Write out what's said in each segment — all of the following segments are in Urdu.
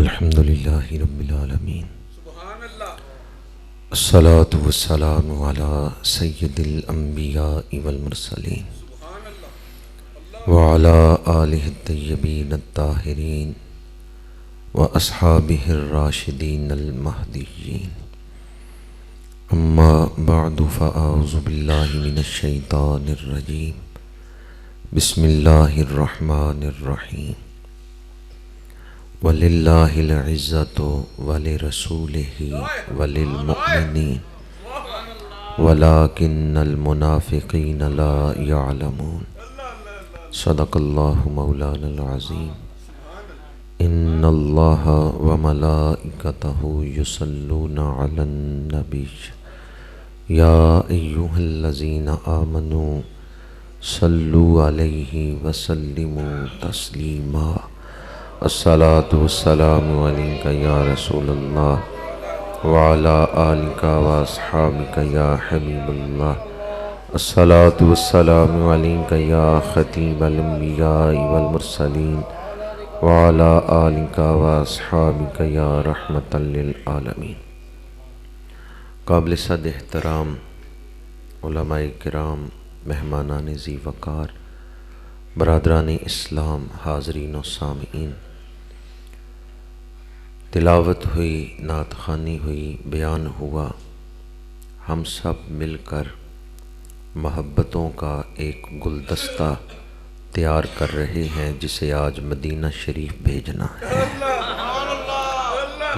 الحمدللہ رب العالمین الصلاة والسلام علی سید الانبیاء والمرسلین وعلی آلہ الطیبین الطاہرین واصحابہ الراشدین المہدیین اما بعد فاعوذ باللہ من الشیطان الرجیم بسم اللہ الرحمن الرحیم وَلِلَّهِ الْعِزَّةُ وَلِرَسُولِهِ وَلِلْمُؤْمِنِينَ وَلَكِنَّ الْمُنَافِقِينَ لَا يَعْلَمُونَ صدق اللہ مولانا العظیم ان اللہ وملائکتہ یصلون علی النبی یا ایہا الذین آمنوا صلوا علیہ وسلموا تسلیما الصلاة والسلام علیکہ یا رسول اللہ وعلا آلکہ واصحابکہ یا حبیب اللہ الصلاة والسلام علیکہ یا خطیب الانبیاء والمرسلین وعلا آلکہ واصحابکہ یا رحمت للعالمین۔ قابل صد احترام علماء کرام، مہمانان ذی وقار، برادران اسلام، حاضرین و سامعین، تلاوت ہوئی، نعت خوانی ہوئی، بیان ہوا، ہم سب مل کر محبتوں کا ایک گلدستہ تیار کر رہے ہیں جسے آج مدینہ شریف بھیجنا ہے۔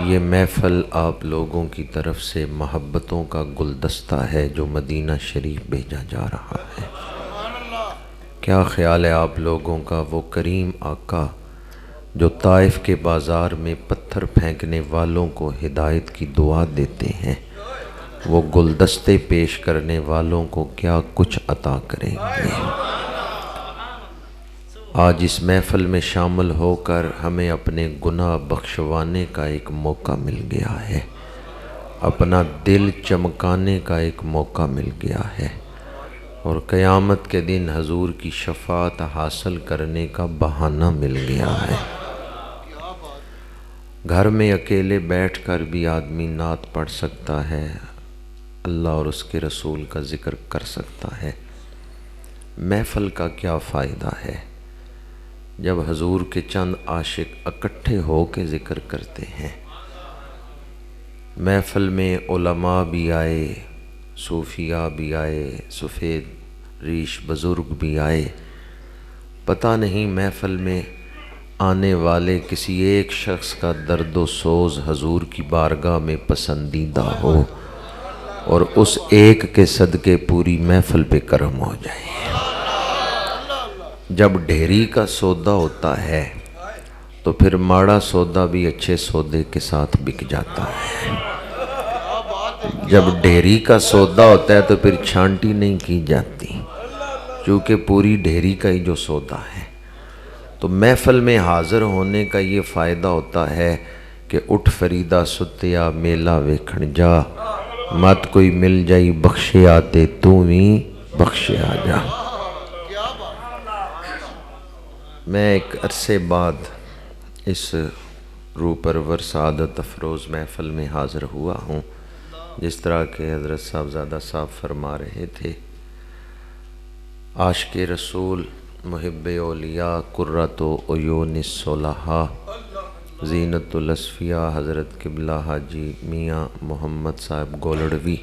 یہ محفل آپ لوگوں کی طرف سے محبتوں کا گلدستہ ہے جو مدینہ شریف بھیجا جا رہا ہے۔ کیا خیال ہے آپ لوگوں کا؟ وہ کریم آقا جو طائف کے بازار میں پتھر پھینکنے والوں کو ہدایت کی دعا دیتے ہیں، وہ گلدستے پیش کرنے والوں کو کیا کچھ عطا کریں گے۔ آج اس محفل میں شامل ہو کر ہمیں اپنے گناہ بخشوانے کا ایک موقع مل گیا ہے، اپنا دل چمکانے کا ایک موقع مل گیا ہے، اور قیامت کے دن حضور کی شفاعت حاصل کرنے کا بہانہ مل گیا ہے۔ گھر میں اکیلے بیٹھ کر بھی آدمی نعت پڑھ سکتا ہے، اللہ اور اس کے رسول کا ذکر کر سکتا ہے۔ محفل کا کیا فائدہ ہے جب حضور کے چند عاشق اکٹھے ہو کے ذکر کرتے ہیں۔ محفل میں علماء بھی آئے، صوفیاء بھی آئے، سفید ریش بزرگ بھی آئے، پتہ نہیں محفل میں آنے والے کسی ایک شخص کا درد و سوز حضور کی بارگاہ میں پسندیدہ ہو اور اس ایک کے صدقے پوری محفل پہ کرم ہو جائے۔ جب ڈھیری کا سودا ہوتا ہے تو پھر ماڑا سودا بھی اچھے سودے کے ساتھ بک جاتا ہے۔ جب ڈھیری کا سودا ہوتا ہے تو پھر چھانٹی نہیں کی جاتی، چونکہ پوری ڈھیری کا ہی جو سودا ہے۔ تو محفل میں حاضر ہونے کا یہ فائدہ ہوتا ہے کہ اٹھ فریدہ ستیا میلہ ویکھن جا، مت کوئی مل جائی بخشے آتے تو ہی بخشے آ جا۔ میں ایک عرصے بعد اس روح پرور سعادت افروز محفل میں حاضر ہوا ہوں، جس طرح کہ حضرت صاحبزادہ صاحب فرما رہے تھے، عاشق رسول، محب اولیاء، قرۃ عیون الصلحاء، زینت الاصفیاء حضرت قبلہ حاجی میاں محمد صاحب گولڑوی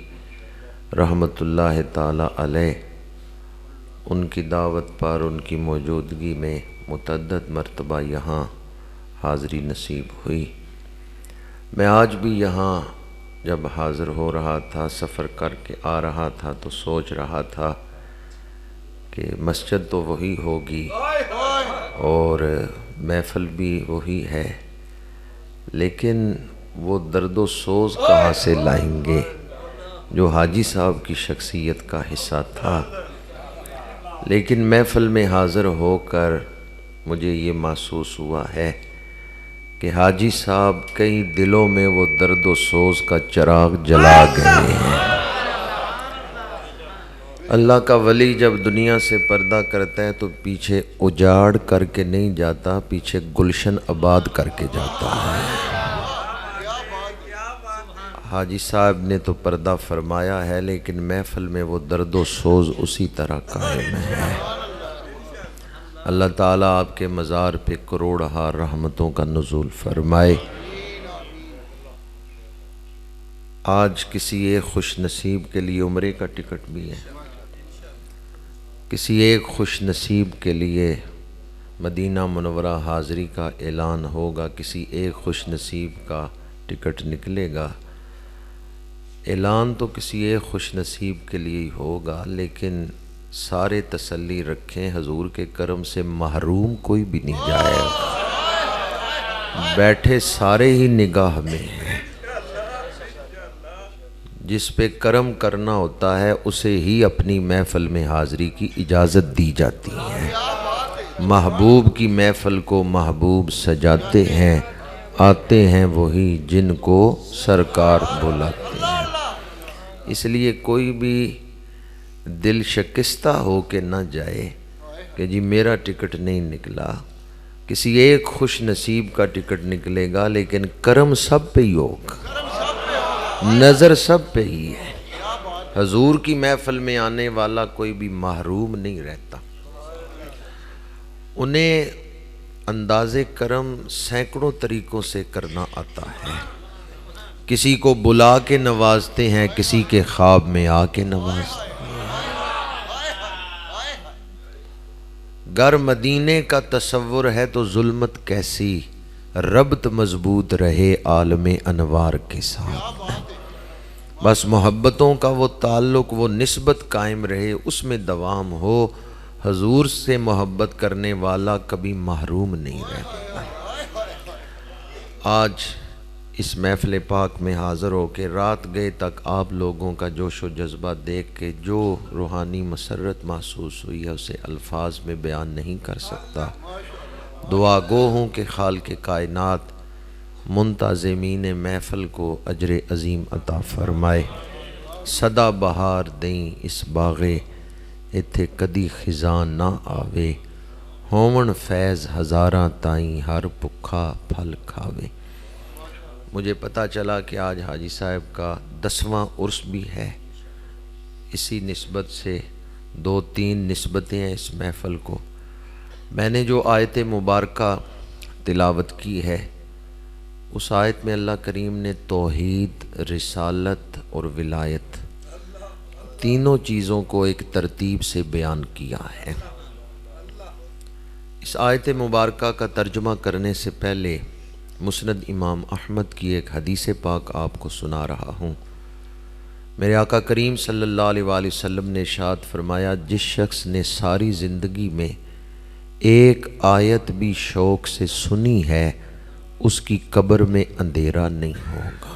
رحمۃ اللہ تعالی علیہ، ان کی دعوت پر ان کی موجودگی میں متعدد مرتبہ یہاں حاضری نصیب ہوئی۔ میں آج بھی یہاں جب حاضر ہو رہا تھا، سفر کر کے آ رہا تھا تو سوچ رہا تھا کہ مسجد تو وہی ہوگی اور محفل بھی وہی ہے، لیکن وہ درد و سوز کہاں سے لائیں گے جو حاجی صاحب کی شخصیت کا حصہ تھا۔ لیکن محفل میں حاضر ہو کر مجھے یہ محسوس ہوا ہے کہ حاجی صاحب کئی دلوں میں وہ درد و سوز کا چراغ جلا گئے ہیں۔ اللہ کا ولی جب دنیا سے پردہ کرتا ہے تو پیچھے اجاڑ کر کے نہیں جاتا، پیچھے گلشن آباد کر کے جاتا ہے۔ حاجی صاحب نے تو پردہ فرمایا ہے، لیکن محفل میں وہ درد و سوز اسی طرح قائم ہے۔ اللہ تعالیٰ آپ کے مزار پہ کروڑہا رحمتوں کا نزول فرمائے۔ آج کسی ایک خوش نصیب کے لیے عمرے کا ٹکٹ بھی ہے، کسی ایک خوش نصیب کے لیے مدینہ منورہ حاضری کا اعلان ہوگا، کسی ایک خوش نصیب کا ٹکٹ نکلے گا۔ اعلان تو کسی ایک خوش نصیب کے لیے ہی ہوگا، لیکن سارے تسلی رکھیں حضور کے کرم سے محروم کوئی بھی نہیں جائے گا، بیٹھے سارے ہی نگاہ میں ہیں۔ جس پہ کرم کرنا ہوتا ہے اسے ہی اپنی محفل میں حاضری کی اجازت دی جاتی ہے۔ محبوب کی محفل کو محبوب سجاتے ہیں، آتے ہیں وہی جن کو سرکار بلاتے ہیں۔ اس لیے کوئی بھی دل شکستہ ہو کے نہ جائے کہ جی میرا ٹکٹ نہیں نکلا۔ کسی ایک خوش نصیب کا ٹکٹ نکلے گا، لیکن کرم سب پہ ہی ہوگا، نظر سب پہ ہی ہے۔ حضور کی محفل میں آنے والا کوئی بھی محروم نہیں رہتا۔ انہیں انداز کرم سینکڑوں طریقوں سے کرنا آتا ہے۔ کسی کو بلا کے نوازتے ہیں، کسی کے خواب میں آ کے نوازتے ہیں۔ گر مدینے کا تصور ہے تو ظلمت کیسی، ربط مضبوط رہے عالم انوار کے ساتھ۔ بس محبتوں کا وہ تعلق، وہ نسبت قائم رہے، اس میں دوام ہو۔ حضور سے محبت کرنے والا کبھی محروم نہیں رہتا۔ آج اس محفل پاک میں حاضر ہو کے رات گئے تک آپ لوگوں کا جوش و جذبہ دیکھ کے جو روحانی مسرت محسوس ہوئی ہے اسے الفاظ میں بیان نہیں کر سکتا۔ دعا گو ہوں کہ خالق کائنات منتظمین محفل کو اجر عظیم عطا فرمائے۔ صدا بہار دیں اس باغے ایتھے کدی خزاں نہ آوے، ہون فیض ہزاراں تائیں ہر بھکھا پھل کھاوے۔ مجھے پتہ چلا کہ آج حاجی صاحب کا 10واں عرس بھی ہے۔ اسی نسبت سے 2-3 نسبتیں ہیں اس محفل کو۔ میں نے جو آیت مبارکہ تلاوت کی ہے، اس آیت میں اللہ کریم نے توحید، رسالت اور ولایت تینوں چیزوں کو ایک ترتیب سے بیان کیا ہے۔ اس آیت مبارکہ کا ترجمہ کرنے سے پہلے مسند امام احمد کی ایک حدیث پاک آپ کو سنا رہا ہوں۔ میرے آقا کریم صلی اللہ علیہ وآلہ وسلم نے ارشاد فرمایا، جس شخص نے ساری زندگی میں ایک آیت بھی شوق سے سنی ہے، اس کی قبر میں اندھیرا نہیں ہوگا۔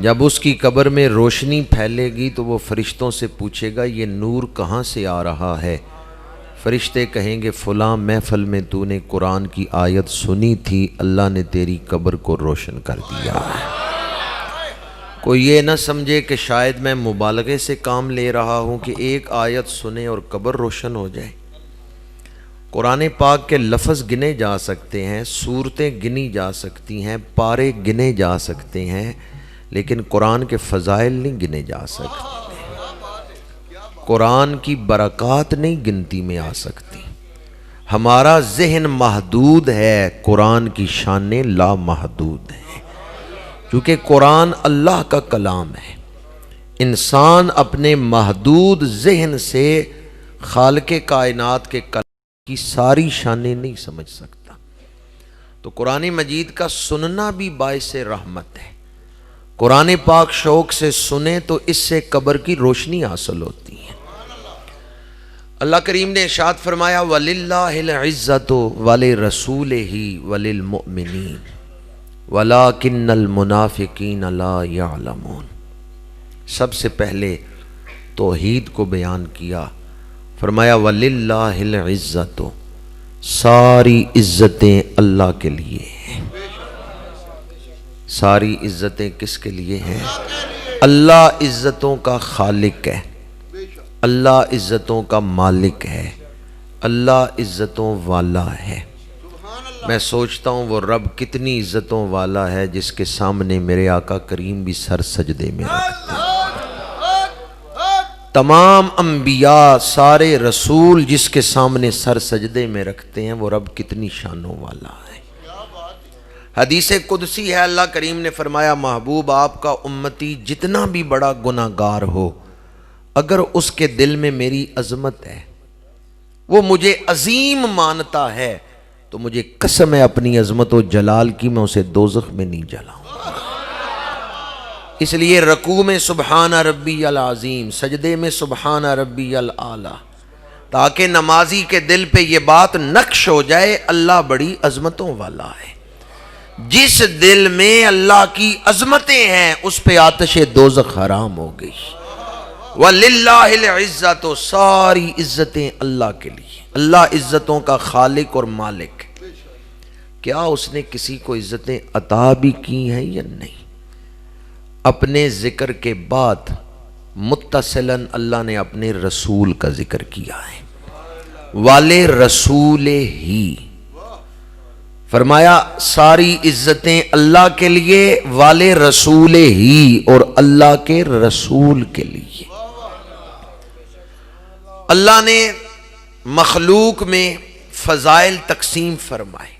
جب اس کی قبر میں روشنی پھیلے گی تو وہ فرشتوں سے پوچھے گا یہ نور کہاں سے آ رہا ہے؟ فرشتے کہیں گے فلاں محفل میں تو نے قرآن کی آیت سنی تھی، اللہ نے تیری قبر کو روشن کر دیا ہے۔ کوئی یہ نہ سمجھے کہ شاید میں مبالغے سے کام لے رہا ہوں کہ ایک آیت سنے اور قبر روشن ہو جائے۔ قرآن پاک کے لفظ گنے جا سکتے ہیں، سورتیں گنی جا سکتی ہیں، پارے گنے جا سکتے ہیں، لیکن قرآن کے فضائل نہیں گنے جا سکتے۔ قرآن کی برکات نہیں گنتی میں آ سکتی۔ ہمارا ذہن محدود ہے، قرآن کی شانیں لامحدود ہیں، کیونکہ قرآن اللہ کا کلام ہے۔ انسان اپنے محدود ذہن سے خالق کائنات کے کلام کی ساری شانیں نہیں سمجھ سکتا۔ تو قرآن مجید کا سننا بھی باعث رحمت ہے۔ قرآن پاک شوق سے سنیں تو اس سے قبر کی روشنی حاصل ہوتی ہے۔ اللہ کریم نے ارشاد فرمایا وَلِلَّهِ الْعِزَّةُ وَلِرَسُولِهِ وَلِلْمُؤْمِنِينَ وَلَكِنَّ الْمُنَافِقِينَ لَا يَعْلَمُونَ۔ سب سے پہلے توحید کو بیان کیا، فرمایا وَلِلَّهِ الْعِزَّةُ، ساری عزتیں اللہ کے لیے ہیں۔ ساری عزتیں کس کے لیے ہیں؟ اللہ عزتوں کا خالق ہے، اللہ عزتوں کا مالک ہے، اللہ عزتوں والا ہے۔ میں سوچتا ہوں وہ رب کتنی عزتوں والا ہے جس کے سامنے میرے آقا کریم بھی سر سجدے میں رکھتے ہیں۔ تمام انبیاء سارے رسول جس کے سامنے سر سجدے میں رکھتے ہیں، وہ رب کتنی شانوں والا ہے۔ حدیث قدسی ہے، اللہ کریم نے فرمایا محبوب آپ کا امتی جتنا بھی بڑا گناہگار ہو، اگر اس کے دل میں میری عظمت ہے، وہ مجھے عظیم مانتا ہے، تو مجھے قسم ہے اپنی عظمت و جلال کی میں اسے دوزخ میں نہیں جلاؤں۔ اس لیے رکوع میں سبحان ربی العظیم، سجدے میں سبحان ربی الاعلی، تاکہ نمازی کے دل پہ یہ بات نقش ہو جائے اللہ بڑی عظمتوں والا ہے۔ جس دل میں اللہ کی عظمتیں ہیں اس پہ آتش دوزخ حرام ہو گئی۔ وَلِلَّهِ الْعِزَّةُ، ساری عزتیں اللہ کے لیے، اللہ عزتوں کا خالق اور مالک۔ کیا اس نے کسی کو عزتیں عطا بھی کی ہیں یا نہیں؟ اپنے ذکر کے بعد متصلاً اللہ نے اپنے رسول کا ذکر کیا ہے، والے رسول ہی، فرمایا ساری عزتیں اللہ کے لیے، والے رسول ہی، اور اللہ کے رسول کے لیے۔ اللہ نے مخلوق میں فضائل تقسیم فرمائے،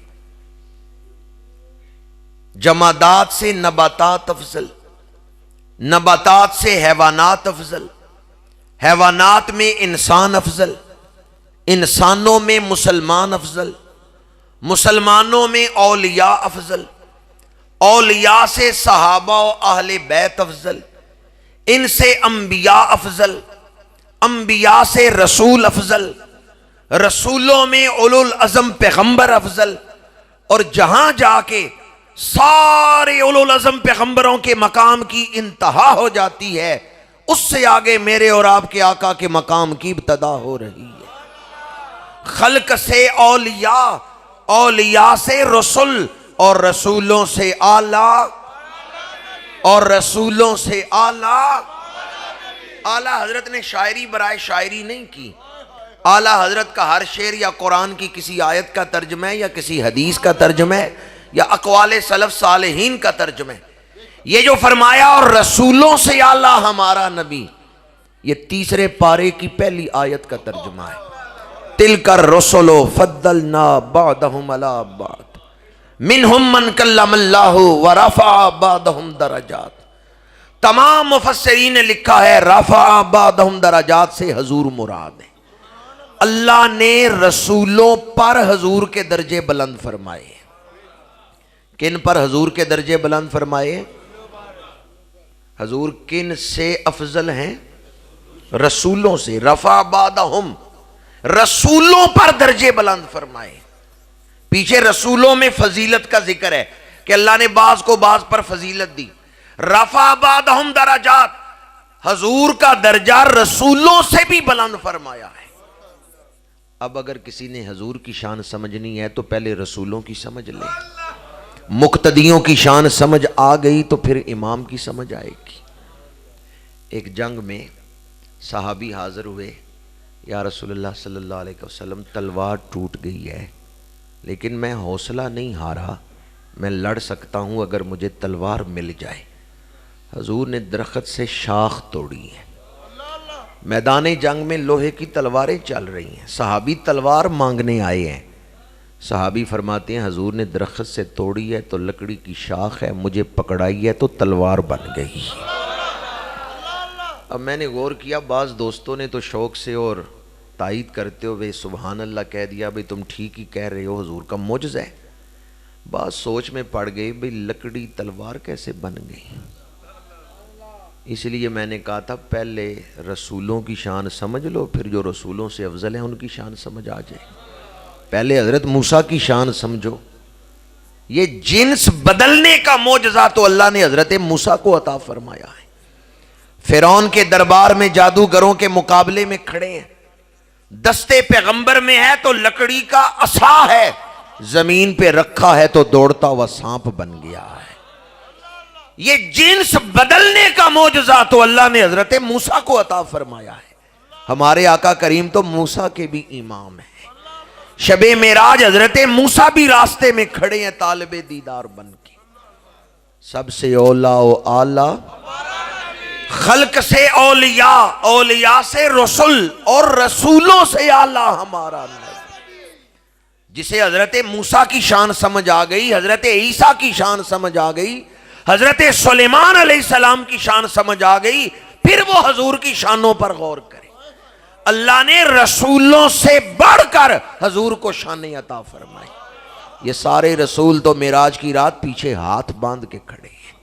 جمادات سے نباتات افضل، نباتات سے حیوانات افضل، حیوانات میں انسان افضل، انسانوں میں مسلمان افضل، مسلمانوں میں اولیاء افضل، اولیاء سے صحابہ و اہل بیت افضل، ان سے انبیاء افضل، انبیاء سے رسول افضل، رسولوں میں اولو العزم پیغمبر افضل، اور جہاں جا کے سارے اولو العزم پیغمبروں کے مقام کی انتہا ہو جاتی ہے، اس سے آگے میرے اور آپ کے آقا کے مقام کی ابتدا ہو رہی ہے۔ خلق سے اولیاء، اولیاء سے رسول، اور رسولوں سے اعلیٰ، اور رسولوں سے اعلیٰ۔ اعلیٰ حضرت نے شاعری برائے شاعری نہیں کی، اعلیٰ حضرت کا ہر شعر یا قرآن کی کسی آیت کا ترجمہ ہے، یا کسی حدیث کا ترجمہ ہے، یا اقوال سلف صالحین کا ترجمہ ہے۔ یہ جو فرمایا اور رسولوں سے اعلیٰ ہمارا نبی، یہ تیسرے پارے کی پہلی آیت کا ترجمہ ہے۔ تِلْكَ الرُّسُلُ فَضَّلْنَا بَعْضَهُمْ عَلَىٰ بَعْضٍ مِّنْهُمْ مَنْ كَلَّمَ اللَّهُ وَرَفَعَ بَعْضَهُمْ دَرَجَاتٍ۔ تمام مفسرین نے لکھا ہے رفع بعضهم درجات سے حضور مراد ہے۔ اللہ نے رسولوں پر حضور کے درجے بلند فرمائے۔ کن پر حضور کے درجے بلند فرمائے؟ حضور کن سے افضل ہیں؟ رسولوں سے۔ رفع بعضهم، رسولوں پر درجے بلند فرمائے۔ پیچھے رسولوں میں فضیلت کا ذکر ہے کہ اللہ نے بعض کو بعض پر فضیلت دی۔ رفع بعضهم درجات، حضور کا درجہ رسولوں سے بھی بلند فرمایا ہے۔ اب اگر کسی نے حضور کی شان سمجھنی ہے تو پہلے رسولوں کی سمجھ لے، مقتدیوں کی شان سمجھ آ گئی تو پھر امام کی سمجھ آئے گی۔ ایک جنگ میں صحابی حاضر ہوئے، یا رسول اللہ صلی اللہ علیہ وسلم تلوار ٹوٹ گئی ہے، لیکن میں حوصلہ نہیں ہارا، میں لڑ سکتا ہوں اگر مجھے تلوار مل جائے۔ حضور نے درخت سے شاخ توڑی ہے، میدان جنگ میں لوہے کی تلواریں چل رہی ہیں، صحابی تلوار مانگنے آئے ہیں۔ صحابی فرماتے ہیں حضور نے درخت سے توڑی ہے تو لکڑی کی شاخ ہے، مجھے پکڑائی ہے تو تلوار بن گئی۔ اب میں نے غور کیا، بعض دوستوں نے تو شوق سے اور تائید کرتے ہوئے سبحان اللہ کہہ دیا، بھئی تم ٹھیک ہی کہہ رہے ہو، حضور کا معجزہ ہے۔ بعض سوچ میں پڑ گئی، بھئی لکڑی تلوار کیسے بن گئی؟ اس لیے میں نے کہا تھا پہلے رسولوں کی شان سمجھ لو، پھر جو رسولوں سے افضل ہیں ان کی شان سمجھ آ جائے۔ پہلے حضرت موسیٰ کی شان سمجھو۔ یہ جنس بدلنے کا معجزہ تو اللہ نے حضرت موسیٰ کو عطا فرمایا ہے۔ فرعون کے دربار میں جادوگروں کے مقابلے میں کھڑے ہیں، دستے پیغمبر میں ہے تو لکڑی کا عصا ہے، زمین پہ رکھا ہے تو دوڑتا ہوا سانپ بن گیا ہے۔ یہ جنس بدلنے کا معجزہ تو اللہ نے حضرت موسیٰ کو عطا فرمایا ہے۔ ہمارے آقا کریم تو موسیٰ کے بھی امام ہیں، شب معراج حضرت موسیٰ بھی راستے میں کھڑے ہیں طالب دیدار بن کے. سب سے اولا و اعلی خلق سے اولیاء، اولیاء سے رسول، اور رسولوں سے اعلی ہمارا نبی. جسے حضرت موسیٰ کی شان سمجھ آ گئی، حضرت عیسیٰ کی شان سمجھ آ گئی، حضرت سلیمان علیہ السلام کی شان سمجھ آ گئی، پھر وہ حضور کی شانوں پر غور کرے. اللہ نے رسولوں سے بڑھ کر حضور کو شانیں عطا فرمائی. یہ سارے رسول تو معراج کی رات پیچھے ہاتھ باندھ کے کھڑے ہیں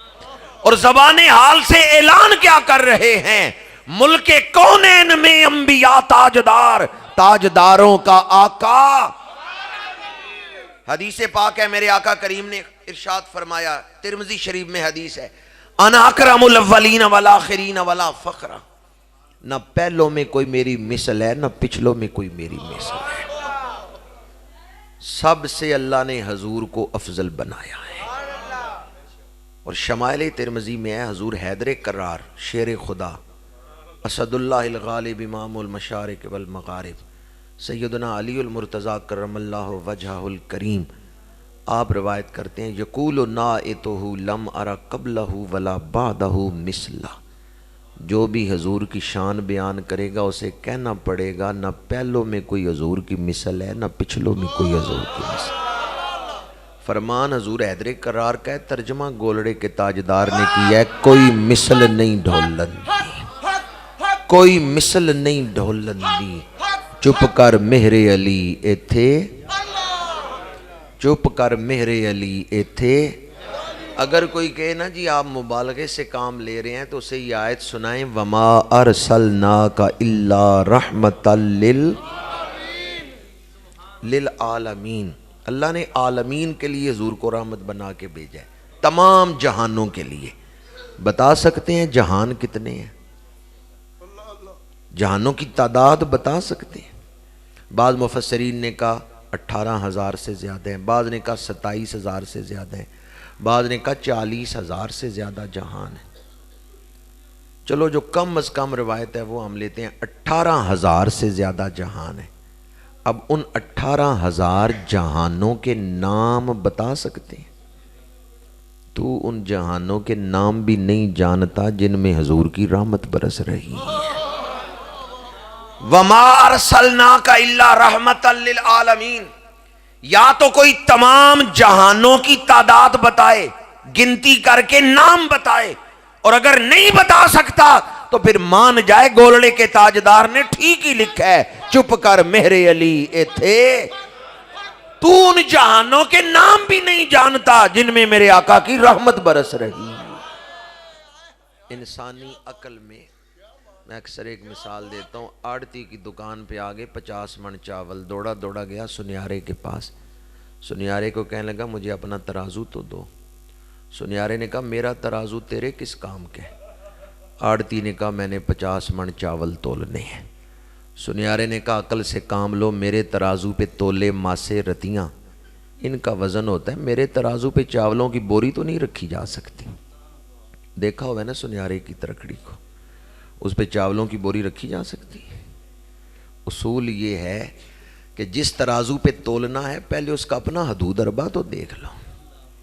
اور زبان حال سے اعلان کیا کر رہے ہیں؟ ملک کونین میں انبیاء تاجدار، تاجداروں کا آقا. حدیث پاک ہے، میرے آقا کریم نے ارشاد فرمایا، ترمذی شریف میں حدیث ہے، انا اکرم الاولین والآخرین ولا فخر. نہ پہلوں میں کوئی میری مثل ہے، نہ پچھلوں میں کوئی میری مثل ہے. سب سے اللہ نے حضور کو افضل بنایا ہے. اور شمائل ترمذی میں ہے، حضور حیدر کرار، شیر خدا، اسد اللہ الغالب امام المشارق والمغارب، سیدنا علی المرتضی کرم اللہ وجہہ الکریم. آپ روایت کرتے ہیں، یقول نائتہ لم ارى قبلہ ولا بعدہ مثلہ. جو بھی حضور کی شان بیان کرے گا اسے کہنا پڑے گا نہ پہلوں میں کوئی حضور کی مثل ہے، نہ پچھلوں میں کوئی حضور کی مثل. فرمان حضور حیدر کرار کا ہے، ترجمہ گولڑے کے تاجدار نے کیا ہے، کوئی مثل نہیں ڈھولن دی، کوئی مثل نہیں ڈھولن دی. چپ کر مہر علی ایتھے، چپ کر مہر علی ایتھے. اگر کوئی کہے نا جی آپ مبالغے سے کام لے رہے ہیں تو اسے یہ آیت سنائیں، وَمَا أَرْسَلْنَاكَ إِلَّا رَحْمَةً لِلْعَالَمِينَ. اللہ نے عالمین کے لیے حضور کو رحمت بنا کے بھیجا ہے، تمام جہانوں کے لیے. بتا سکتے ہیں جہان کتنے ہیں؟ جہانوں کی تعداد بتا سکتے ہیں؟ بعض مفسرین نے کہا 18,000 سے زیادہ ہیں، بعض نے کہا 27,000 سے زیادہ ہیں، بعض نے کہا 40,000 سے زیادہ جہان ہے. چلو جو کم از کم روایت ہے وہ ہم لیتے ہیں، 18,000 سے زیادہ جہان ہے. اب ان 18,000 جہانوں کے نام بتا سکتے ہیں؟ تو ان جہانوں کے نام بھی نہیں جانتا جن میں حضور کی رحمت برس رہی ہے. وَمَا أَرْسَلْنَاكَ إِلَّا رَحْمَةً لِلْعَالَمِينَ. یا تو کوئی تمام جہانوں کی تعداد بتائے، گنتی کر کے نام بتائے، اور اگر نہیں بتا سکتا تو پھر مان جائے گولڑے کے تاجدار نے ٹھیک ہی لکھا ہے، چپ کر مہر علی ایتھے. تو ان جہانوں کے نام بھی نہیں جانتا جن میں میرے آقا کی رحمت برس رہی. انسانی عقل میں اکثر ایک مثال دیتا ہوں. آڑتی کی دکان پہ آگے 50 من چاول، دوڑا دوڑا گیا سنیارے کے پاس. سنیارے کو کہنے لگا مجھے اپنا ترازو تو دو. سنیارے نے کہا میرا ترازو تیرے کس کام کے؟ آڑتی نے کہا میں نے 50 من چاول تولنے ہیں. سنیارے نے کہا عقل سے کام لو، میرے ترازو پہ تولے ماسے رتیاں، ان کا وزن ہوتا ہے، میرے ترازو پہ چاولوں کی بوری تو نہیں رکھی جا سکتی. دیکھا ہوگا نا سنیارے کی ترکڑی کو، اس پہ چاولوں کی بوری رکھی جا سکتی ہے؟ اصول یہ ہے کہ جس ترازو پہ تولنا ہے پہلے اس کا اپنا حدود اربا تو دیکھ لو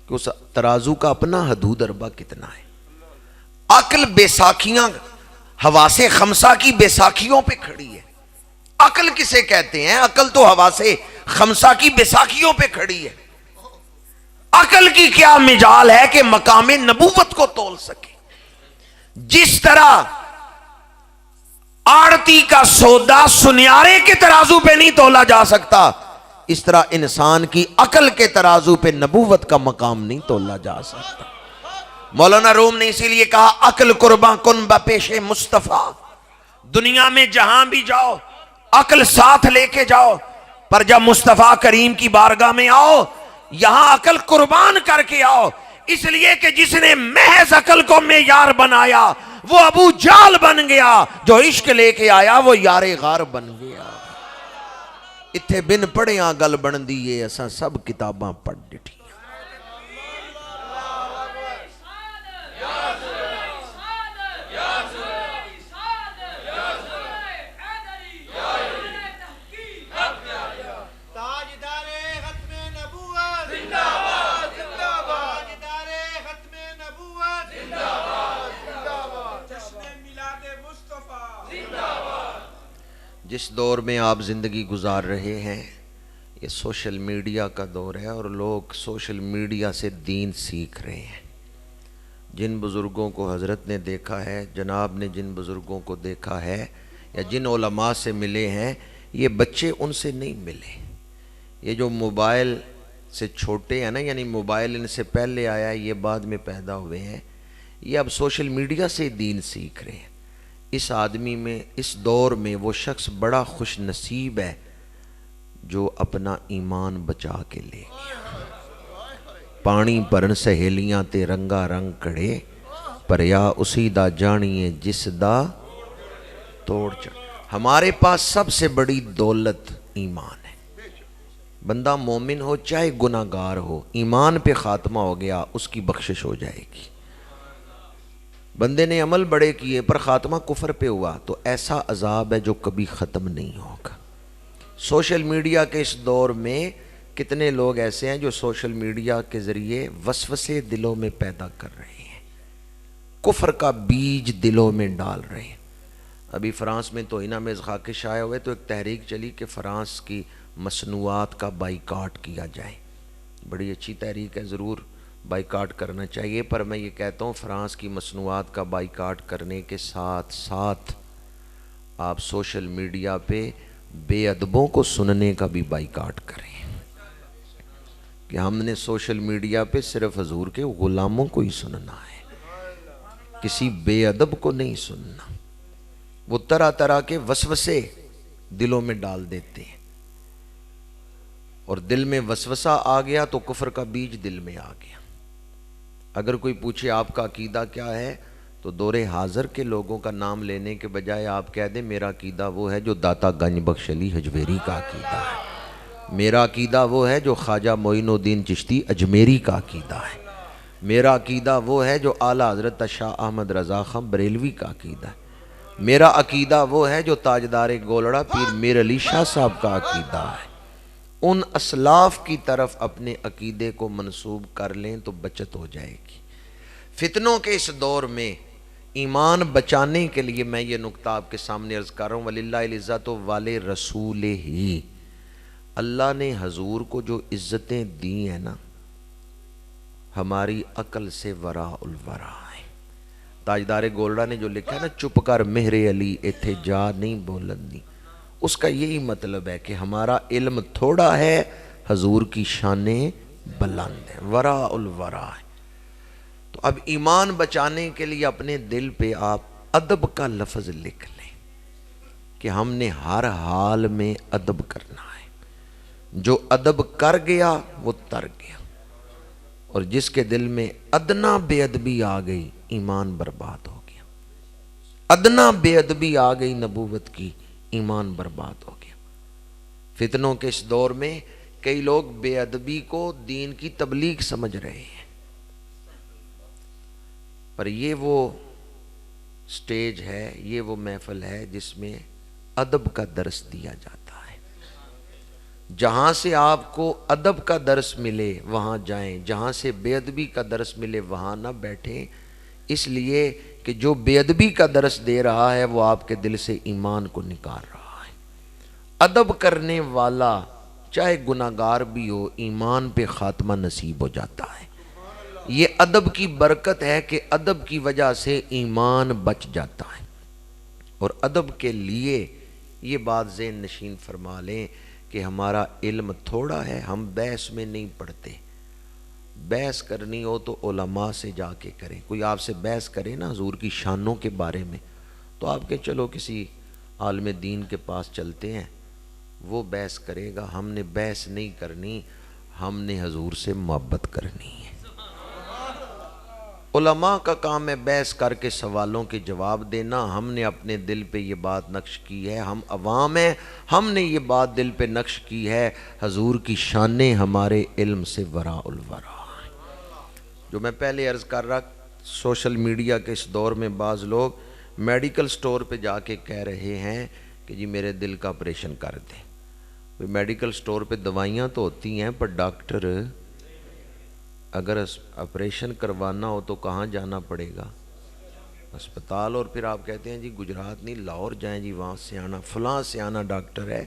کہ اس ترازو کا اپنا حدود اربا کتنا ہے. عقل بیساکھیاں، حواس خمسہ کی بیساکھیوں پہ کھڑی ہے. عقل کسے کہتے ہیں؟ عقل تو حواس خمسہ کی بیساکھیوں پہ کھڑی ہے. عقل کی کیا مجال ہے کہ مقام نبوت کو تول سکے؟ جس طرح آڑتی کا سودا سنیارے کے ترازو پہ نہیں تولا جا سکتا، اس طرح انسان کی عقل کے ترازو پہ نبوت کا مقام نہیں تولا جا سکتا. مولانا روم نے اسی لیے کہا عقل قرباں کن بپیش مصطفیٰ. دنیا میں جہاں بھی جاؤ عقل ساتھ لے کے جاؤ، پر جب مصطفیٰ کریم کی بارگاہ میں آؤ یہاں عقل قربان کر کے آؤ. اس لیے کہ جس نے محض عقل کو معیار بنایا وہ ابو جال بن گیا، جو عشق لے کے آیا وہ یار غار بن گیا. اتھے بن پڑھیاں گل بن دیئے اساں سب کتاباں پڑھ ڈٹھی. جس دور میں آپ زندگی گزار رہے ہیں یہ سوشل میڈیا کا دور ہے، اور لوگ سوشل میڈیا سے دین سیکھ رہے ہیں۔ جن بزرگوں کو حضرت نے دیکھا ہے، جناب نے جن بزرگوں کو دیکھا ہے یا جن علماء سے ملے ہیں، یہ بچے ان سے نہیں ملے۔ یہ جو موبائل سے چھوٹے ہیں نا، یعنی موبائل ان سے پہلے آیا ہے، یہ بعد میں پیدا ہوئے ہیں، یہ اب سوشل میڈیا سے دین سیکھ رہے ہیں۔ اس آدمی میں، اس دور میں وہ شخص بڑا خوش نصیب ہے جو اپنا ایمان بچا کے لے گیا۔ پانی پرن سہیلیاں تے رنگا رنگ کڑے، پریا اسی دا جانیے جس دا توڑ چڑھ۔ ہمارے پاس سب سے بڑی دولت ایمان ہے۔ بندہ مومن ہو چاہے گناہگار ہو، ایمان پہ خاتمہ ہو گیا، اس کی بخشش ہو جائے گی۔ بندے نے عمل بڑے کیے پر خاتمہ کفر پہ ہوا تو ایسا عذاب ہے جو کبھی ختم نہیں ہوگا۔ سوشل میڈیا کے اس دور میں کتنے لوگ ایسے ہیں جو سوشل میڈیا کے ذریعے وسوسے دلوں میں پیدا کر رہے ہیں، کفر کا بیج دلوں میں ڈال رہے ہیں۔ ابھی فرانس میں توہینہ میں خاکش آئے ہوئے تو ایک تحریک چلی کہ فرانس کی مصنوعات کا بائیکاٹ کیا جائے۔ بڑی اچھی تحریک ہے، ضرور بائیکاٹ کرنا چاہیے، پر میں یہ کہتا ہوں فرانس کی مصنوعات کا بائیکاٹ کرنے کے ساتھ ساتھ آپ سوشل میڈیا پہ بے ادبوں کو سننے کا بھی بائیکاٹ کریں، کہ ہم نے سوشل میڈیا پہ صرف حضور کے غلاموں کو ہی سننا ہے، کسی بے ادب کو نہیں سننا۔ وہ طرح طرح کے وسوسے دلوں میں ڈال دیتے ہیں، اور دل میں وسوسہ آ گیا تو کفر کا بیج دل میں آ گیا۔ اگر کوئی پوچھے آپ کا عقیدہ کیا ہے تو دور حاضر کے لوگوں کا نام لینے کے بجائے آپ کہہ دیں میرا عقیدہ وہ ہے جو داتا گنج بخش علی حجویری کا عقیدہ ہے، میرا عقیدہ وہ ہے جو خواجہ معین الدین چشتی اجمیری کا عقیدہ ہے، میرا عقیدہ وہ ہے جو اعلیٰ حضرت شاہ احمد رضا خان بریلوی کا عقیدہ ہے، میرا عقیدہ وہ ہے جو تاجدار گولڑا پیر میر علی شاہ صاحب کا عقیدہ ہے۔ ان اسلاف کی طرف اپنے عقیدے کو منسوب کر لیں تو بچت ہو جائے گی۔ فتنوں کے اس دور میں ایمان بچانے کے لیے میں یہ نکتہ آپ کے سامنے عرض کر رہا ہوں، وَلِلَّهِ الْعِزَّةُ وَلِرَسُولِهِ۔ اللہ نے حضور کو جو عزتیں دی ہیں نا، ہماری عقل سے وراء الورا ہے۔ تاجدار گولڑا نے جو لکھا ہے نا، چپ کر مہر علی ایتھے جا نہیں بولندی، اس کا یہی مطلب ہے کہ ہمارا علم تھوڑا ہے، حضور کی شانیں بلند ہیں، وراء الورا ہے۔ تو اب ایمان بچانے کے لیے اپنے دل پہ آپ ادب کا لفظ لکھ لیں کہ ہم نے ہر حال میں ادب کرنا ہے، جو ادب کر گیا وہ تر گیا، اور جس کے دل میں ادنا بے ادبی آ گئی ایمان برباد ہو گیا، ادنا بے ادبی آ گئی نبوت کی، ایمان برباد ہو گیا۔ فتنوں کے اس دور میں کئی لوگ بے ادبی کو دین کی تبلیغ سمجھ رہے ہیں، پر یہ وہ سٹیج ہے، یہ وہ محفل ہے جس میں ادب کا درس دیا جاتا ہے۔ جہاں سے آپ کو ادب کا درس ملے وہاں جائیں، جہاں سے بے ادبی کا درس ملے وہاں نہ بیٹھیں، اس لیے کہ جو بے ادبی کا درس دے رہا ہے وہ آپ کے دل سے ایمان کو نکال رہا ہے۔ ادب کرنے والا چاہے گناہگار بھی ہو، ایمان پہ خاتمہ نصیب ہو جاتا ہے۔ یہ ادب کی برکت ہے کہ ادب کی وجہ سے ایمان بچ جاتا ہے۔ اور ادب کے لیے یہ بات ذہن نشین فرما لیں کہ ہمارا علم تھوڑا ہے، ہم بحث میں نہیں پڑھتے۔ بحث کرنی ہو تو علماء سے جا کے کریں۔ کوئی آپ سے بحث کرے نا حضور کی شانوں کے بارے میں تو آپ کے چلو کسی عالم دین کے پاس چلتے ہیں، وہ بحث کرے گا۔ ہم نے بحث نہیں کرنی، ہم نے حضور سے محبت کرنی ہے۔ علماء کا کام ہے بحث کر کے سوالوں کے جواب دینا، ہم نے اپنے دل پہ یہ بات نقش کی ہے، ہم عوام ہیں، ہم نے یہ بات دل پہ نقش کی ہے، حضور کی شانیں ہمارے علم سے وراء الورا ہیں۔ جو میں پہلے عرض کر رہا، سوشل میڈیا کے اس دور میں بعض لوگ میڈیکل سٹور پہ جا کے کہہ رہے ہیں کہ جی میرے دل کا آپریشن کر دیں۔ میڈیکل سٹور پہ دوائیاں تو ہوتی ہیں پر ڈاکٹر اگر آپریشن کروانا ہو تو کہاں جانا پڑے گا؟ اسپتال، اور پھر آپ کہتے ہیں جی گجرات نہیں لاہور جائیں جی، وہاں سیانا فلاں سیانا ڈاکٹر ہے،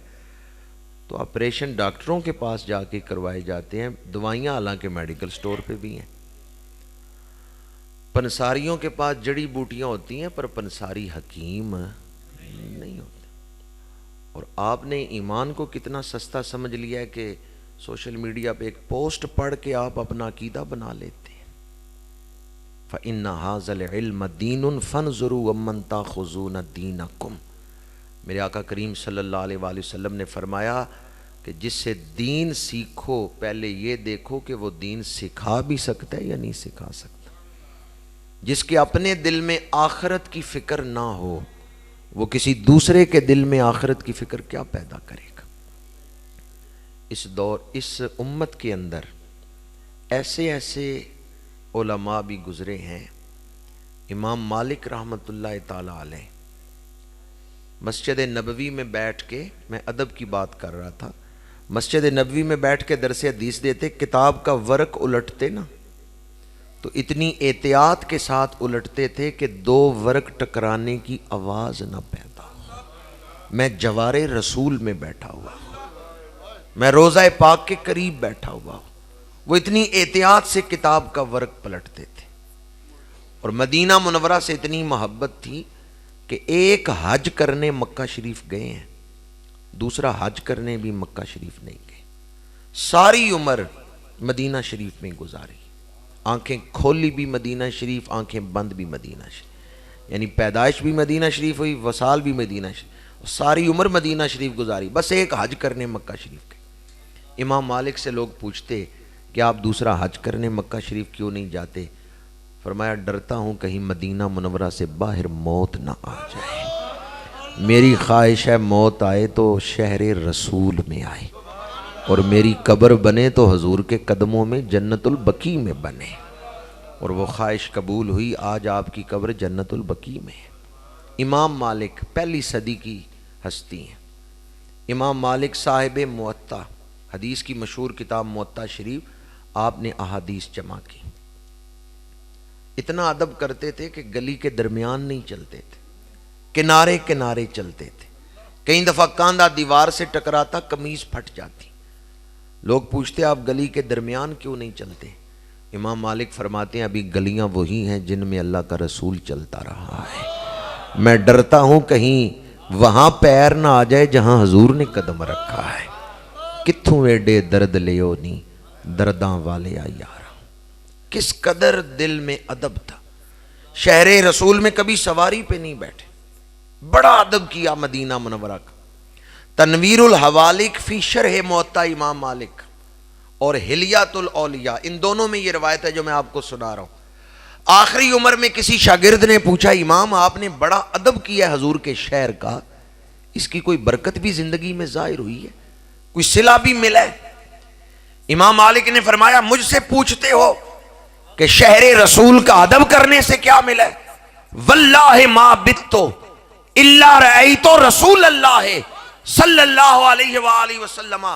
تو آپریشن ڈاکٹروں کے پاس جا کے کروائے جاتے ہیں، دوائیاں حالانکہ میڈیکل سٹور پہ بھی ہیں۔ پنساریوں کے پاس جڑی بوٹیاں ہوتی ہیں پر پنساری حکیم نہیں ہوتے۔ اور آپ نے ایمان کو کتنا سستا سمجھ لیا ہے کہ سوشل میڈیا پہ ایک پوسٹ پڑھ کے آپ اپنا عقیدہ بنا لیتے ہیں۔ فَإِنَّ هَذَا الْعِلْمَ دِينٌ فَانْظُرُوا وَمَّنْ تَأْخُذُونَ دِينَكُمْ۔ میرے آقا کریم صلی اللہ علیہ وآلہ وسلم نے فرمایا کہ جس سے دین سیکھو پہلے یہ دیکھو کہ وہ دین سکھا بھی سکتا ہے یا نہیں سکھا سکتا۔ جس کے اپنے دل میں آخرت کی فکر نہ ہو وہ کسی دوسرے کے دل میں آخرت کی فکر کیا پیدا کرے گا۔ اس امت کے اندر ایسے ایسے علماء بھی گزرے ہیں۔ امام مالک رحمۃ اللہ تعالی علیہ مسجد نبوی میں بیٹھ کے، میں ادب کی بات کر رہا تھا، مسجد نبوی میں بیٹھ کے درس حدیث دیتے، کتاب کا ورق الٹتے نا تو اتنی احتیاط کے ساتھ الٹتے تھے کہ 2 ورق ٹکرانے کی آواز نہ پیدا ہو۔ میں جوار رسول میں بیٹھا ہوا ہوں، میں روضہ پاک کے قریب بیٹھا ہوا ہوں، وہ اتنی احتیاط سے کتاب کا ورق پلٹتے تھے۔ اور مدینہ منورہ سے اتنی محبت تھی کہ ایک حج کرنے مکہ شریف گئے ہیں، دوسرا حج کرنے بھی مکہ شریف نہیں گئے، ساری عمر مدینہ شریف میں گزاری، آنکھیں کھولی بھی مدینہ شریف، آنکھیں بند بھی مدینہ شریف، یعنی پیدائش بھی مدینہ شریف ہوئی، وصال بھی مدینہ شریف، ساری عمر مدینہ شریف گزاری، بس ایک حج کرنے مکہ شریف گئے۔ امام مالک سے لوگ پوچھتے کہ آپ دوسرا حج کرنے مکہ شریف کیوں نہیں جاتے؟ فرمایا ڈرتا ہوں کہیں مدینہ منورہ سے باہر موت نہ آ جائے، میری خواہش ہے موت آئے تو شہر رسول میں آئے، اور میری قبر بنے تو حضور کے قدموں میں جنت البقیع میں بنے، اور وہ خواہش قبول ہوئی، آج آپ کی قبر جنت البقیع میں ہے۔ امام مالک پہلی صدی کی ہستی ہیں۔ امام مالک صاحب موطا، حدیث کی مشہور کتاب موطا شریف، آپ نے احادیث جمع کی۔ اتنا ادب کرتے تھے کہ گلی کے درمیان نہیں چلتے تھے، کنارے کنارے چلتے تھے، کئی دفعہ کاندھا دیوار سے ٹکراتا قمیض پھٹ جاتی، لوگ پوچھتے آپ گلی کے درمیان کیوں نہیں چلتے؟ امام مالک فرماتے ہیں ابھی گلیاں وہی ہیں جن میں اللہ کا رسول چلتا رہا ہے، میں ڈرتا ہوں کہیں وہاں پیر نہ آ جائے جہاں حضور نے قدم رکھا ہے۔ کتھوں ایڈے درد لیو نی درداں والے آ یارا، کس قدر دل میں ادب تھا۔ شہر رسول میں کبھی سواری پہ نہیں بیٹھے، بڑا ادب کیا مدینہ منورہ کا۔ تنویر الحوالک فی شرح موطا امام مالک اور حلیات الاولیاء، ان دونوں میں یہ روایت ہے جو میں آپ کو سنا رہا ہوں۔ آخری عمر میں کسی شاگرد نے پوچھا امام آپ نے بڑا ادب کیا ہے حضور کے شہر کا، اس کی کوئی برکت بھی زندگی میں ظاہر ہوئی ہے، کوئی صلہ بھی ملا ہے؟ امام مالک نے فرمایا مجھ سے پوچھتے ہو کہ شہر رسول کا ادب کرنے سے کیا ملا ہے؟ واللہ ما بتو الا رأیت رسول اللہ صلی اللہ علیہ وآلہ وسلم،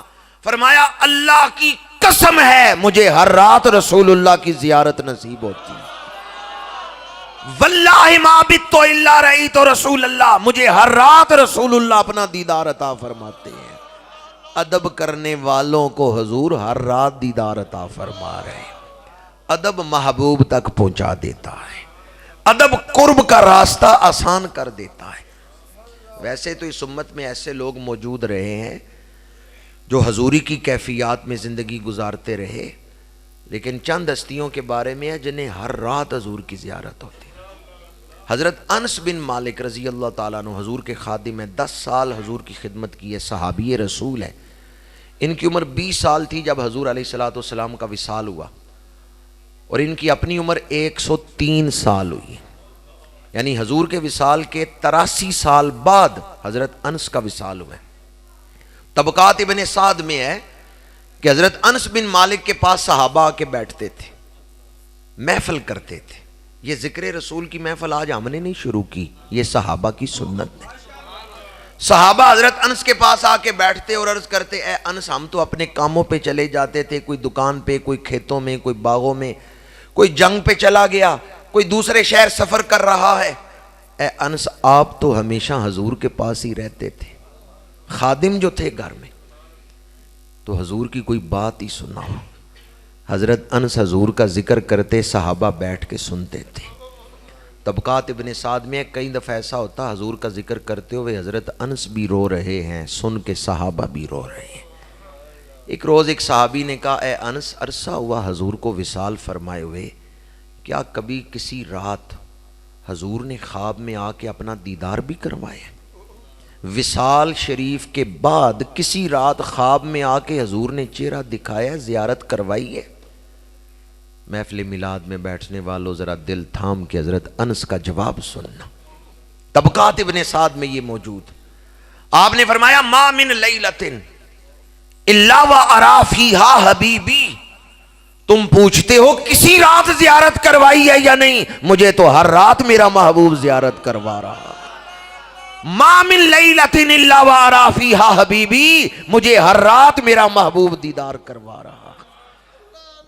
فرمایا اللہ کی قسم ہے مجھے ہر رات رسول اللہ کی زیارت نصیب ہوتی ہے۔ واللہ ما بتو الا رأیت رسول اللہ، مجھے ہر رات رسول اللہ اپنا دیدار عطا فرماتے ہیں۔ ادب کرنے والوں کو حضور ہر رات دیدار عطا فرما رہے ہیں۔ ادب محبوب تک پہنچا دیتا ہے، ادب قرب کا راستہ آسان کر دیتا ہے۔ ویسے تو اس امت میں ایسے لوگ موجود رہے ہیں جو حضوری کی کیفیات میں زندگی گزارتے رہے، لیکن چند ہستیوں کے بارے میں ہے جنہیں ہر رات حضور کی زیارت ہوتی ہے۔ حضرت انس بن مالک رضی اللہ تعالیٰ عنہ حضور کے خادم ہیں، 10 سال حضور کی خدمت کی ہے، صحابی رسول ہے۔ ان کی عمر 20 سال تھی جب حضور علیہ السلام کا وصال ہوا، اور ان کی اپنی عمر 103 سال ہوئی، یعنی حضور کے وصال کے 83 سال بعد حضرت انس کا وصال ہوا ہے۔ طبقات ابن سعد میں ہے کہ حضرت انس بن مالک کے پاس صحابہ آ کے بیٹھتے تھے، محفل کرتے تھے۔ یہ ذکر رسول کی محفل آج ہم نے نہیں شروع کی، یہ صحابہ کی سنت ہے۔ صحابہ حضرت انس کے پاس آ کے بیٹھتے اور عرض کرتے اے انس ہم تو اپنے کاموں پہ چلے جاتے تھے، کوئی دکان پہ، کوئی کھیتوں میں، کوئی باغوں میں، کوئی جنگ پہ چلا گیا، کوئی دوسرے شہر سفر کر رہا ہے، اے انس آپ تو ہمیشہ حضور کے پاس ہی رہتے تھے، خادم جو تھے گھر میں، تو حضور کی کوئی بات ہی سناؤ۔ حضرت انس حضور کا ذکر کرتے، صحابہ بیٹھ کے سنتے تھے۔ طبقات ابن سعد میں کئی دفعہ ایسا ہوتا حضور کا ذکر کرتے ہوئے حضرت انس بھی رو رہے ہیں، سن کے صحابہ بھی رو رہے ہیں۔ ایک روز ایک صحابی نے کہا اے انس عرصہ ہوا حضور کو وصال فرمائے ہوئے، کیا کبھی کسی رات حضور نے خواب میں آ کے اپنا دیدار بھی کروایا؟ وصال شریف کے بعد کسی رات خواب میں آ کے حضور نے چہرہ دکھایا، زیارت کروائی ہے؟ محفل میلاد میں بیٹھنے والوں ذرا دل تھام کے حضرت انس کا جواب سننا۔ طبقات ابن سعد میں یہ موجود۔ آپ نے فرمایا ما من لیلۃ الا وارا فیہا حبیبی، تم پوچھتے ہو کسی رات زیارت کروائی ہے یا نہیں، مجھے تو ہر رات میرا محبوب زیارت کروا رہا۔ ما من لیلۃ الا وارا فیہا حبیبی، مجھے ہر رات میرا محبوب دیدار کروا رہا۔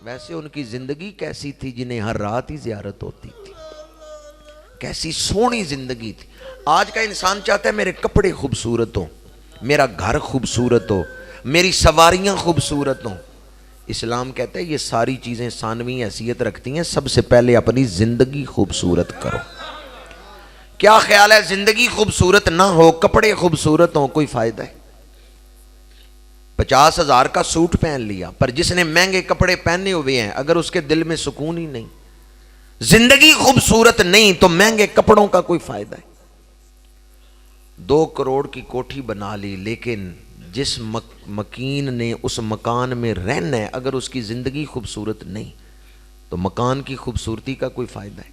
ویسے ان کی زندگی کیسی تھی جنہیں ہر رات ہی زیارت ہوتی تھی، کیسی سونی زندگی تھی۔ آج کا انسان چاہتا ہے میرے کپڑے خوبصورت ہوں، میرا گھر خوبصورت ہو، میری سواریاں خوبصورت ہوں۔ اسلام کہتا ہے یہ ساری چیزیں ثانوی حیثیت رکھتی ہیں، سب سے پہلے اپنی زندگی خوبصورت کرو۔ کیا خیال ہے زندگی خوبصورت نہ ہو، کپڑے خوبصورت ہوں، کوئی فائدہ ہے؟ 50,000 کا سوٹ پہن لیا، پر جس نے مہنگے کپڑے پہنے ہوئے ہیں اگر اس کے دل میں سکون ہی نہیں، زندگی خوبصورت نہیں تو مہنگے کپڑوں کا کوئی فائدہ ہے؟ 2 کروڑ کی کوٹھی بنا لی، لیکن جس مکین نے اس مکان میں رہنا ہے اگر اس کی زندگی خوبصورت نہیں تو مکان کی خوبصورتی کا کوئی فائدہ ہے؟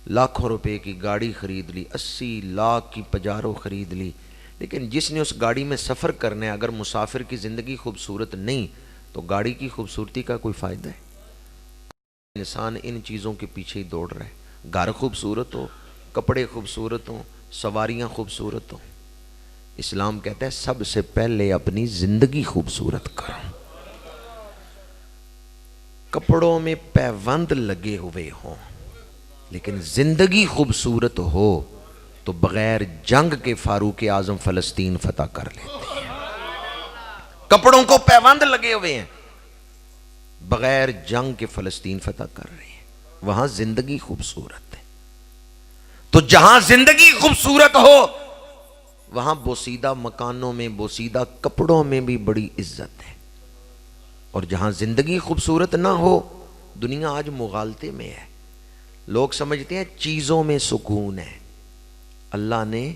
لاکھوں روپے کی گاڑی خرید لی، 80 لاکھ کی پجارو خرید لی، لیکن جس نے اس گاڑی میں سفر کرنا ہے اگر مسافر کی زندگی خوبصورت نہیں تو گاڑی کی خوبصورتی کا کوئی فائدہ ہے؟ انسان ان چیزوں کے پیچھے ہی دوڑ رہا ہے، گھر خوبصورت ہو، کپڑے خوبصورت ہوں، سواریاں خوبصورت ہوں۔ اسلام کہتا ہے سب سے پہلے اپنی زندگی خوبصورت کرو۔ کپڑوں میں پیوند لگے ہوئے ہوں لیکن زندگی خوبصورت ہو تو بغیر جنگ کے فاروق اعظم فلسطین فتح کر لیتے ہیں۔ کپڑوں کو پیوند لگے ہوئے ہیں، بغیر جنگ کے فلسطین فتح کر رہے ہیں، وہاں زندگی خوبصورت ہے۔ تو جہاں زندگی خوبصورت ہو وہاں بوسیدہ مکانوں میں، بوسیدہ کپڑوں میں بھی بڑی عزت ہے، اور جہاں زندگی خوبصورت نہ ہو، دنیا آج مغالطے میں ہے، لوگ سمجھتے ہیں چیزوں میں سکون ہے، اللہ نے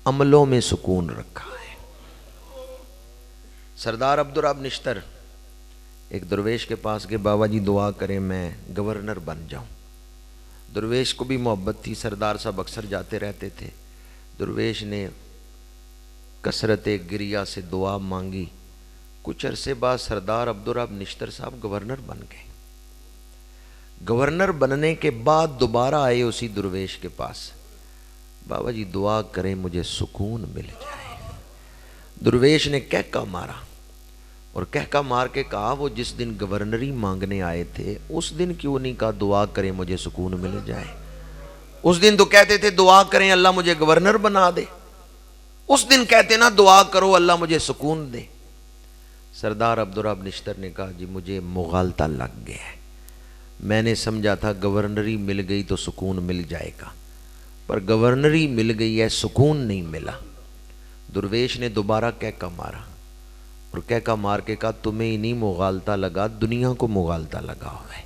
عملوں میں سکون رکھا ہے۔ سردار عبدالرب نشتر ایک درویش کے پاس گئے، بابا جی دعا کریں میں گورنر بن جاؤں۔ درویش کو بھی محبت تھی، سردار صاحب اکثر جاتے رہتے تھے۔ درویش نے کثرت گریہ سے دعا مانگی، کچھ عرصے بعد سردار عبدالرب نشتر صاحب گورنر بن گئے۔ گورنر بننے کے بعد دوبارہ آئے اسی درویش کے پاس، بابا جی دعا کریں مجھے سکون مل جائے۔ درویش نے کہکا مارا، اور کہکا مار کے کہا وہ جس دن گورنری مانگنے آئے تھے اس دن کیوں نہیں کہا دعا کریں مجھے سکون مل جائے؟ اس دن تو کہتے تھے دعا کریں اللہ مجھے گورنر بنا دے، اس دن کہتے نا دعا کرو اللہ مجھے سکون دے۔ سردار عبدالرب نشتر نے کہا جی مجھے مغالطہ لگ گیا ہے، میں نے سمجھا تھا گورنری مل گئی تو سکون مل جائے گا، پر گورنری مل گئی ہے سکون نہیں ملا۔ درویش نے دوبارہ کہکا مارا، اور کہکا مار کے کہا تمہیں ہی نہیں مغالطہ لگا، دنیا کو مغالطہ لگا ہوا ہے۔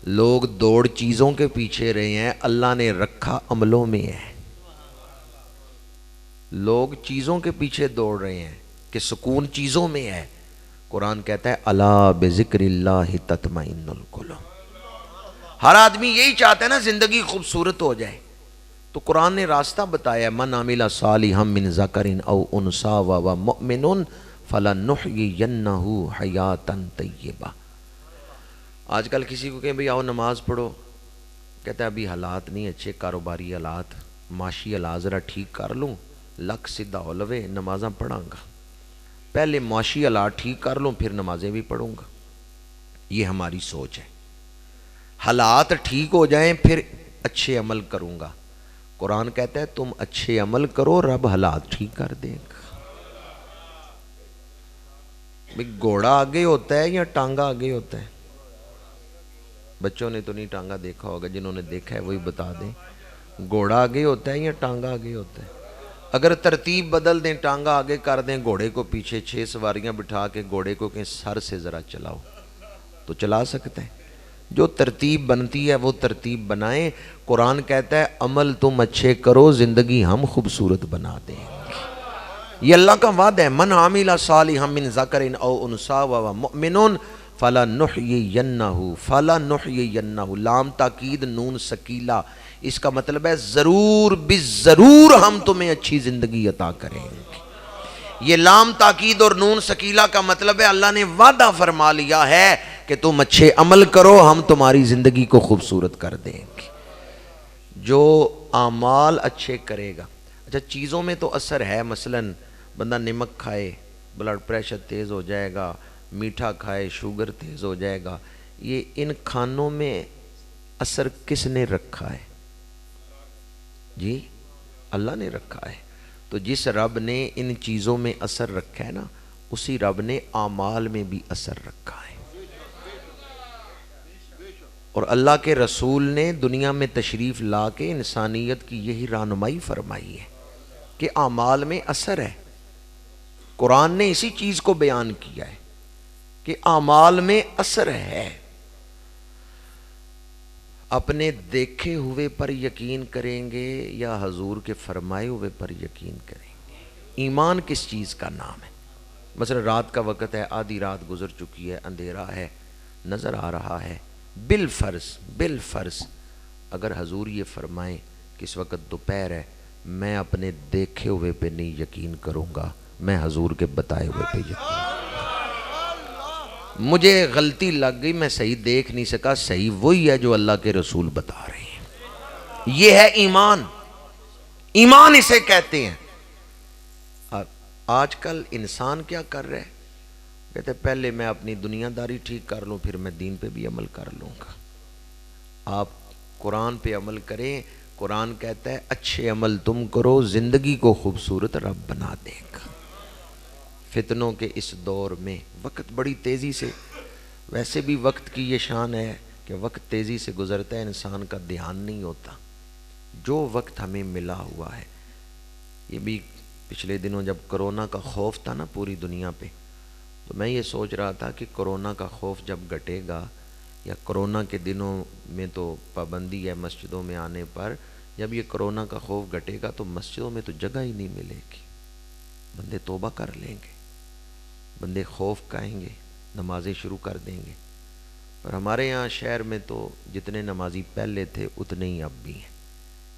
لوگ دوڑ چیزوں کے پیچھے رہے ہیں، اللہ نے رکھا عملوں میں ہے۔ لوگ چیزوں کے پیچھے دوڑ رہے ہیں کہ سکون چیزوں میں ہے، قرآن کہتا ہے الا بذکر اللہ تطمئن القلوب۔ ہر آدمی یہی چاہتا ہے نا زندگی خوبصورت ہو جائے، تو قرآن نے راستہ بتایا من عمل صالحا من ذکر او انثی وهو مؤمن فلنحیینہ حیاتا طیبہ۔ آج کل کسی کو کہیں بھئی آؤ نماز پڑھو، کہتا ہے ابھی حالات نہیں اچھے، کاروباری حالات، معاشی حالات ذرا ٹھیک کر لوں، لک سدھا ہو لوے نمازاں پڑھاں گا، پہلے معاشی حالات ٹھیک کر لوں پھر نمازیں بھی پڑھوں گا۔ یہ ہماری سوچ ہے۔ حالات ٹھیک ہو جائیں پھر اچھے عمل کروں گا. قرآن کہتا ہے تم اچھے عمل کرو رب حالات ٹھیک کر دے گا. گھوڑا آگے ہوتا ہے یا ٹانگا آگے ہوتا ہے؟ بچوں نے تو نہیں ٹانگا دیکھا ہوگا، جنہوں نے دیکھا ہے وہی بتا دیں. گھوڑا آگے ہوتا ہے یا ٹانگا آگے ہوتا ہے؟ اگر ترتیب بدل دیں، ٹانگا آگے کر دیں، گھوڑے کو پیچھے 6 سواریاں بٹھا کے گھوڑے کو کہیں سر سے ذرا چلاؤ تو چلا سکتے ہیں. جو ترتیب بنتی ہے وہ ترتیب بنائیں. قرآن کہتا ہے عمل تم اچھے کرو زندگی ہم خوبصورت بنا دیں گے. یہ اللہ کا وعدہ ہے. من عامل صالحا من ذکر او انثی وهو مؤمن فلنحیینہ. لام تاکید نون ثقیلہ، اس کا مطلب ہے ضرور بالضرور ہم تمہیں اچھی زندگی عطا کریں گے. یہ لام تاکید اور نون ثقیلہ کا مطلب ہے اللہ نے وعدہ فرما لیا ہے کہ تم اچھے عمل کرو ہم تمہاری زندگی کو خوبصورت کر دیں گے. جو اعمال اچھے کرے گا. اچھا چیزوں میں تو اثر ہے، مثلا بندہ نمک کھائے بلڈ پریشر تیز ہو جائے گا، میٹھا کھائے شوگر تیز ہو جائے گا. یہ ان کھانوں میں اثر کس نے رکھا ہے؟ جی اللہ نے رکھا ہے. تو جس رب نے ان چیزوں میں اثر رکھا ہے نا، اسی رب نے اعمال میں بھی اثر رکھا ہے. اور اللہ کے رسول نے دنیا میں تشریف لا کے انسانیت کی یہی رہنمائی فرمائی ہے کہ اعمال میں اثر ہے. قرآن نے اسی چیز کو بیان کیا ہے کہ اعمال میں اثر ہے. اپنے دیکھے ہوئے پر یقین کریں گے یا حضور کے فرمائے ہوئے پر یقین کریں گے؟ ایمان کس چیز کا نام ہے؟ مثلا رات کا وقت ہے، آدھی رات گزر چکی ہے، اندھیرا ہے، نظر آ رہا ہے، بالفرض اگر حضور یہ فرمائیں کہ اس وقت دوپہر ہے، میں اپنے دیکھے ہوئے پہ نہیں یقین کروں گا، میں حضور کے بتائے ہوئے پہ یقین کروں گا. مجھے غلطی لگ گئی، میں صحیح دیکھ نہیں سکا، صحیح وہی ہے جو اللہ کے رسول بتا رہے ہیں. یہ ہے ایمان. ایمان اسے کہتے ہیں. آج کل انسان کیا کر رہے ہیں؟ کہتے ہیں پہلے میں اپنی دنیا داری ٹھیک کر لوں پھر میں دین پہ بھی عمل کر لوں گا. آپ قرآن پہ عمل کریں. قرآن کہتا ہے اچھے عمل تم کرو زندگی کو خوبصورت رب بنا دے گا. فتنوں کے اس دور میں وقت بڑی تیزی سے، ویسے بھی وقت کی یہ شان ہے کہ وقت تیزی سے گزرتا ہے، انسان کا دھیان نہیں ہوتا. جو وقت ہمیں ملا ہوا ہے، یہ بھی پچھلے دنوں جب کرونا کا خوف تھا نا پوری دنیا پہ، تو میں یہ سوچ رہا تھا کہ کرونا کا خوف جب گھٹے گا، یا کرونا کے دنوں میں تو پابندی ہے مسجدوں میں آنے پر، جب یہ کرونا کا خوف گھٹے گا تو مسجدوں میں تو جگہ ہی نہیں ملے گی. بندے توبہ کر لیں گے، بندے خوف کھائیں گے، نمازیں شروع کر دیں گے. اور ہمارے یہاں شہر میں تو جتنے نمازی پہلے تھے اتنے ہی اب بھی ہیں.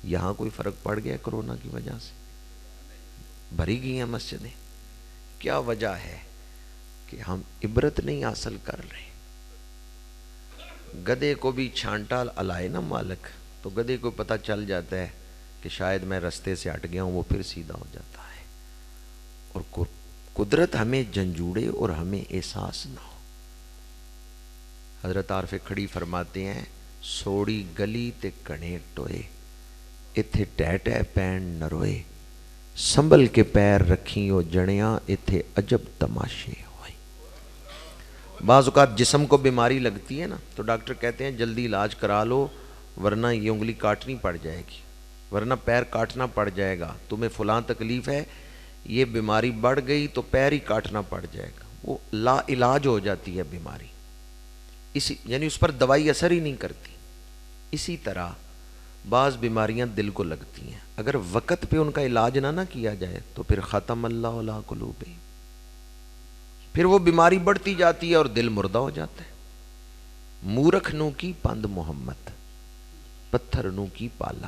یہاں کوئی فرق پڑ گیا کرونا کی وجہ سے؟ بھری گئی ہیں مسجدیں. کیا وجہ ہے؟ کہ ہم عبرت نہیں حاصل کر رہے. گدھے کو بھی چھانٹا علائے نا مالک، تو گدھے کو پتہ چل جاتا ہے کہ شاید میں رستے سے ہٹ گیا ہوں، وہ پھر سیدھا ہو جاتا ہے. اور قدرت ہمیں جھنجھوڑے اور ہمیں احساس نہ ہو. حضرت عارف کھڑی فرماتے ہیں سوڑی گلی تے کنے ٹوئے، اتھے ٹہ ٹہ پین نہ روئے، سنبھل کے پیر رکھی ہو جڑیاں، اتھے عجب تماشے ہوئے. بعض اوقات جسم کو بیماری لگتی ہے نا تو ڈاکٹر کہتے ہیں جلدی علاج کرا لو ورنہ یہ انگلی کاٹنی پڑ جائے گی، ورنہ پیر کاٹنا پڑ جائے گا. تمہیں فلاں تکلیف ہے، یہ بیماری بڑھ گئی تو پیر ہی کاٹنا پڑ جائے گا. وہ لا علاج ہو جاتی ہے بیماری، یعنی اس پر دوائی اثر ہی نہیں کرتی. اسی طرح بعض بیماریاں دل کو لگتی ہیں، اگر وقت پہ ان کا علاج نہ کیا جائے تو پھر ختم اللہ علی قلوبہم، پھر وہ بیماری بڑھتی جاتی ہے اور دل مردہ ہو جاتا ہے. مورکھ نو کی پند محمد، پتھر نو کی پالا،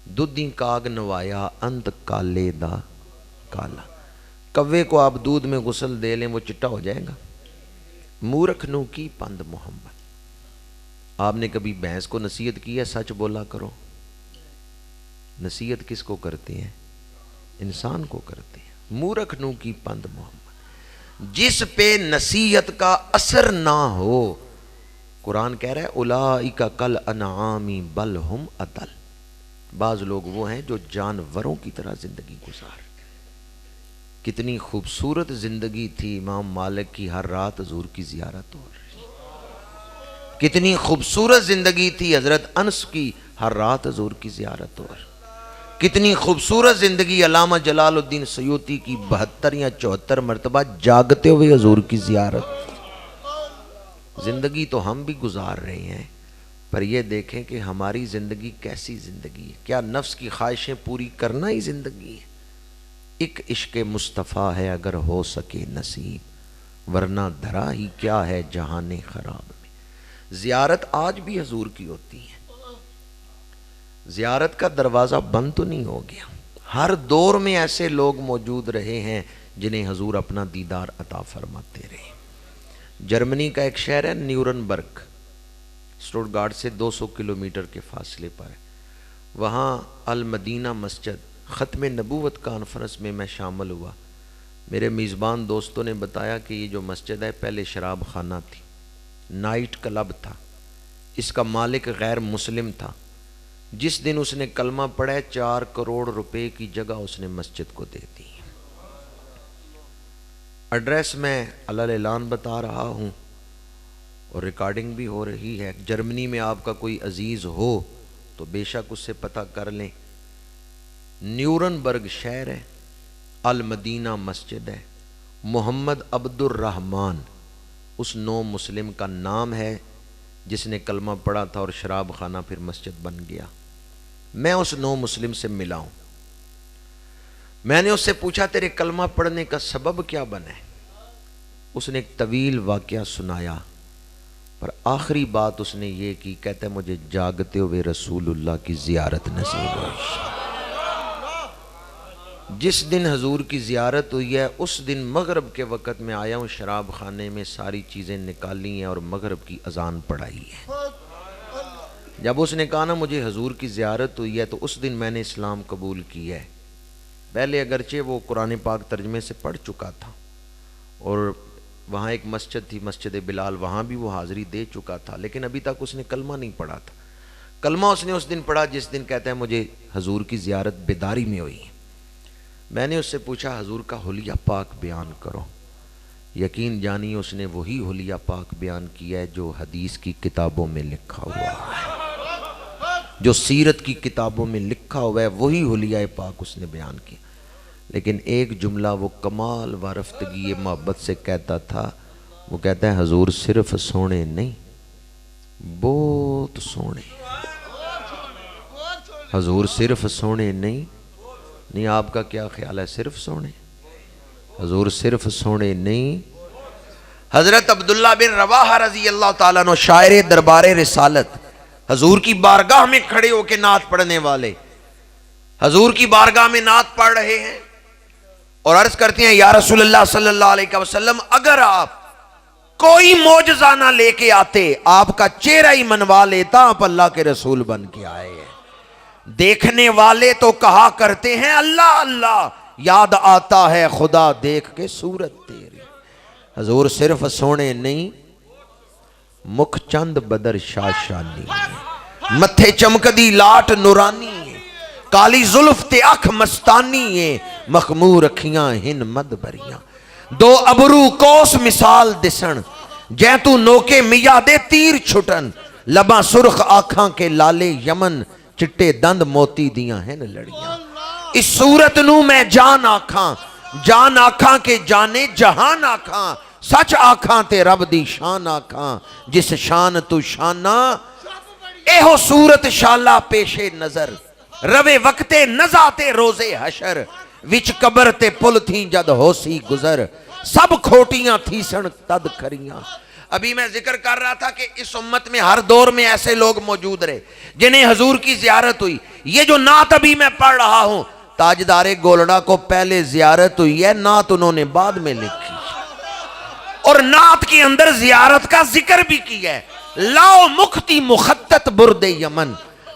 دودھی کاگ نوایا انت کالے دا کالا. کوے کو آپ دودھ میں غسل دے لیں وہ چٹا ہو جائے گا. مورکھ نو کی پند محمد. آپ نے کبھی بھینس کو نصیحت کی ہے سچ بولا کرو؟ نصیحت کس کو کرتے ہیں؟ انسان کو کرتے ہیں. مورکھ نو کی پند محمد. جس پہ نصیحت کا اثر نہ ہو قرآن کہہ رہا ہے اولئک کل انعام بل ہم اضل، بعض لوگ وہ ہیں جو جانوروں کی طرح زندگی گزار۔ کتنی خوبصورت زندگی تھی امام مالک کی، ہر رات حضور کی زیارت ہو رہی۔ کتنی خوبصورت زندگی تھی حضرت انس کی، ہر رات حضور کی زیارت ہو رہی۔ کتنی خوبصورت زندگی علامہ جلال الدین سیوطی کی، 72 یا 74 مرتبہ جاگتے ہوئے حضور کی زیارت۔ زندگی تو ہم بھی گزار رہے ہیں، پر یہ دیکھیں کہ ہماری زندگی کیسی زندگی ہے۔ کیا نفس کی خواہشیں پوری کرنا ہی زندگی ہے؟ ایک عشق مصطفیٰ ہے اگر ہو سکے نصیب، ورنہ دھرا ہی کیا ہے جہان خراب میں۔ زیارت آج بھی حضور کی ہوتی ہے، زیارت کا دروازہ بند تو نہیں ہو گیا۔ ہر دور میں ایسے لوگ موجود رہے ہیں جنہیں حضور اپنا دیدار عطا فرماتے رہے۔ جرمنی کا ایک شہر ہے نیورنبرگ، اسٹوٹگارٹ سے 200 کلومیٹر کے فاصلے پر ہے۔ وہاں المدینہ مسجد ختم نبوت کانفرنس میں میں شامل ہوا۔ میرے میزبان دوستوں نے بتایا کہ یہ جو مسجد ہے پہلے شراب خانہ تھی، نائٹ کلب تھا، اس کا مالک غیر مسلم تھا۔ جس دن اس نے کلمہ پڑھا 4 کروڑ روپے کی جگہ اس نے مسجد کو دے دی۔ ایڈریس میں علل اعلان بتا رہا ہوں اور ریکارڈنگ بھی ہو رہی ہے۔ جرمنی میں آپ کا کوئی عزیز ہو تو بے شک اس سے پتہ کر لیں۔ نیورنبرگ شہر ہے، المدینہ مسجد ہے، محمد عبد الرحمن اس نو مسلم کا نام ہے جس نے کلمہ پڑھا تھا اور شراب خانہ پھر مسجد بن گیا۔ میں اس نو مسلم سے ملا ہوں، میں نے اس سے پوچھا تیرے کلمہ پڑھنے کا سبب کیا بنا ہے؟ اس نے ایک طویل واقعہ سنایا، پر آخری بات اس نے یہ کی، کہتا ہے مجھے جاگتے ہوئے رسول اللہ کی زیارت نصیب ہوئی۔ جس دن حضور کی زیارت ہوئی ہے اس دن مغرب کے وقت میں آیا ہوں شراب خانے میں، ساری چیزیں نکالی ہیں اور مغرب کی اذان پڑھائی ہے۔ جب اس نے کہا نا مجھے حضور کی زیارت ہوئی ہے تو اس دن میں نے اسلام قبول کی ہے۔ پہلے اگرچہ وہ قرآن پاک ترجمے سے پڑھ چکا تھا اور وہاں ایک مسجد تھی مسجد بلال، وہاں بھی وہ حاضری دے چکا تھا، لیکن ابھی تک اس نے کلمہ نہیں پڑھا تھا۔ کلمہ اس نے اس دن پڑھا جس دن کہتا ہے مجھے حضور کی زیارت بیداری میں ہوئی۔ میں نے اس سے پوچھا حضور کا حلیہ پاک بیان کرو۔ یقین جانی اس نے وہی حلیہ پاک بیان کیا ہے جو حدیث کی کتابوں میں لکھا ہوا ہے، جو سیرت کی کتابوں میں لکھا ہوا ہے وہی حلیہ پاک اس نے بیان کیا۔ لیکن ایک جملہ وہ کمال و رفتگی محبت سے کہتا تھا، وہ کہتا ہے حضور صرف سونے نہیں، بہت سونے۔ حضور صرف سونے نہیں آپ کا کیا خیال ہے؟ صرف سونے؟ حضور صرف سونے نہیں۔ حضرت عبداللہ بن رواحہ رضی اللہ تعالیٰ عنہ شاعر دربار رسالت، حضور کی بارگاہ میں کھڑے ہو کے نعت پڑھنے والے، حضور کی بارگاہ میں نعت پڑھ رہے ہیں اور عرض کرتے ہیں یا رسول اللہ صلی اللہ علیہ وسلم اگر آپ کوئی معجزہ نہ لے کے آتے، آپ کا چہرہ ہی منوا لیتا، آپ اللہ کے رسول بن کے آئے ہیں۔ دیکھنے والے تو کہا کرتے ہیں اللہ اللہ، یاد آتا ہے خدا دیکھ کے صورت تیری۔ حضور صرف سونے نہیں، مکھ چند بدر شاشانی ہے، متھے چمکدی لاٹ نورانی ہے، کالی زلف تے اکھ مستانی ہے، مخمور اکھیاں ہن مد بریاں، دو ابرو کوس مثال دسن، جے تو نوکے میا دے تیر چھٹن، لباں سرخ آنکھاں کے لالے یمن، چٹے دند موتی دیاں ہیں لڑیاں۔ اس صورت نو میں جان آکھاں کے جانے جہان آکھاں، سچ آکھاں تے رب دی شان آکھاں، جس شان تو شانہ اے ہو صورت شالا پیشے نظر، روے وقتے نزاتے روزے حشر، وچ قبر تے پل تھی جد ہو سی گزر، سب کھوٹیاں تھی سن تد کھریاں۔ ابھی میں ذکر کر رہا تھا کہ اس امت میں ہر دور میں ایسے لوگ موجود رہے جنہیں حضور کی زیارت ہوئی۔ یہ جو نعت ابھی میں پڑھ رہا ہوں، تاجدار گولڑا کو پہلے زیارت ہوئی ہے، نعت انہوں نے بعد میں لکھی اور نعت کے اندر زیارت کا ذکر بھی کیا ہے۔ لاؤ مختی مخطط برد یمن،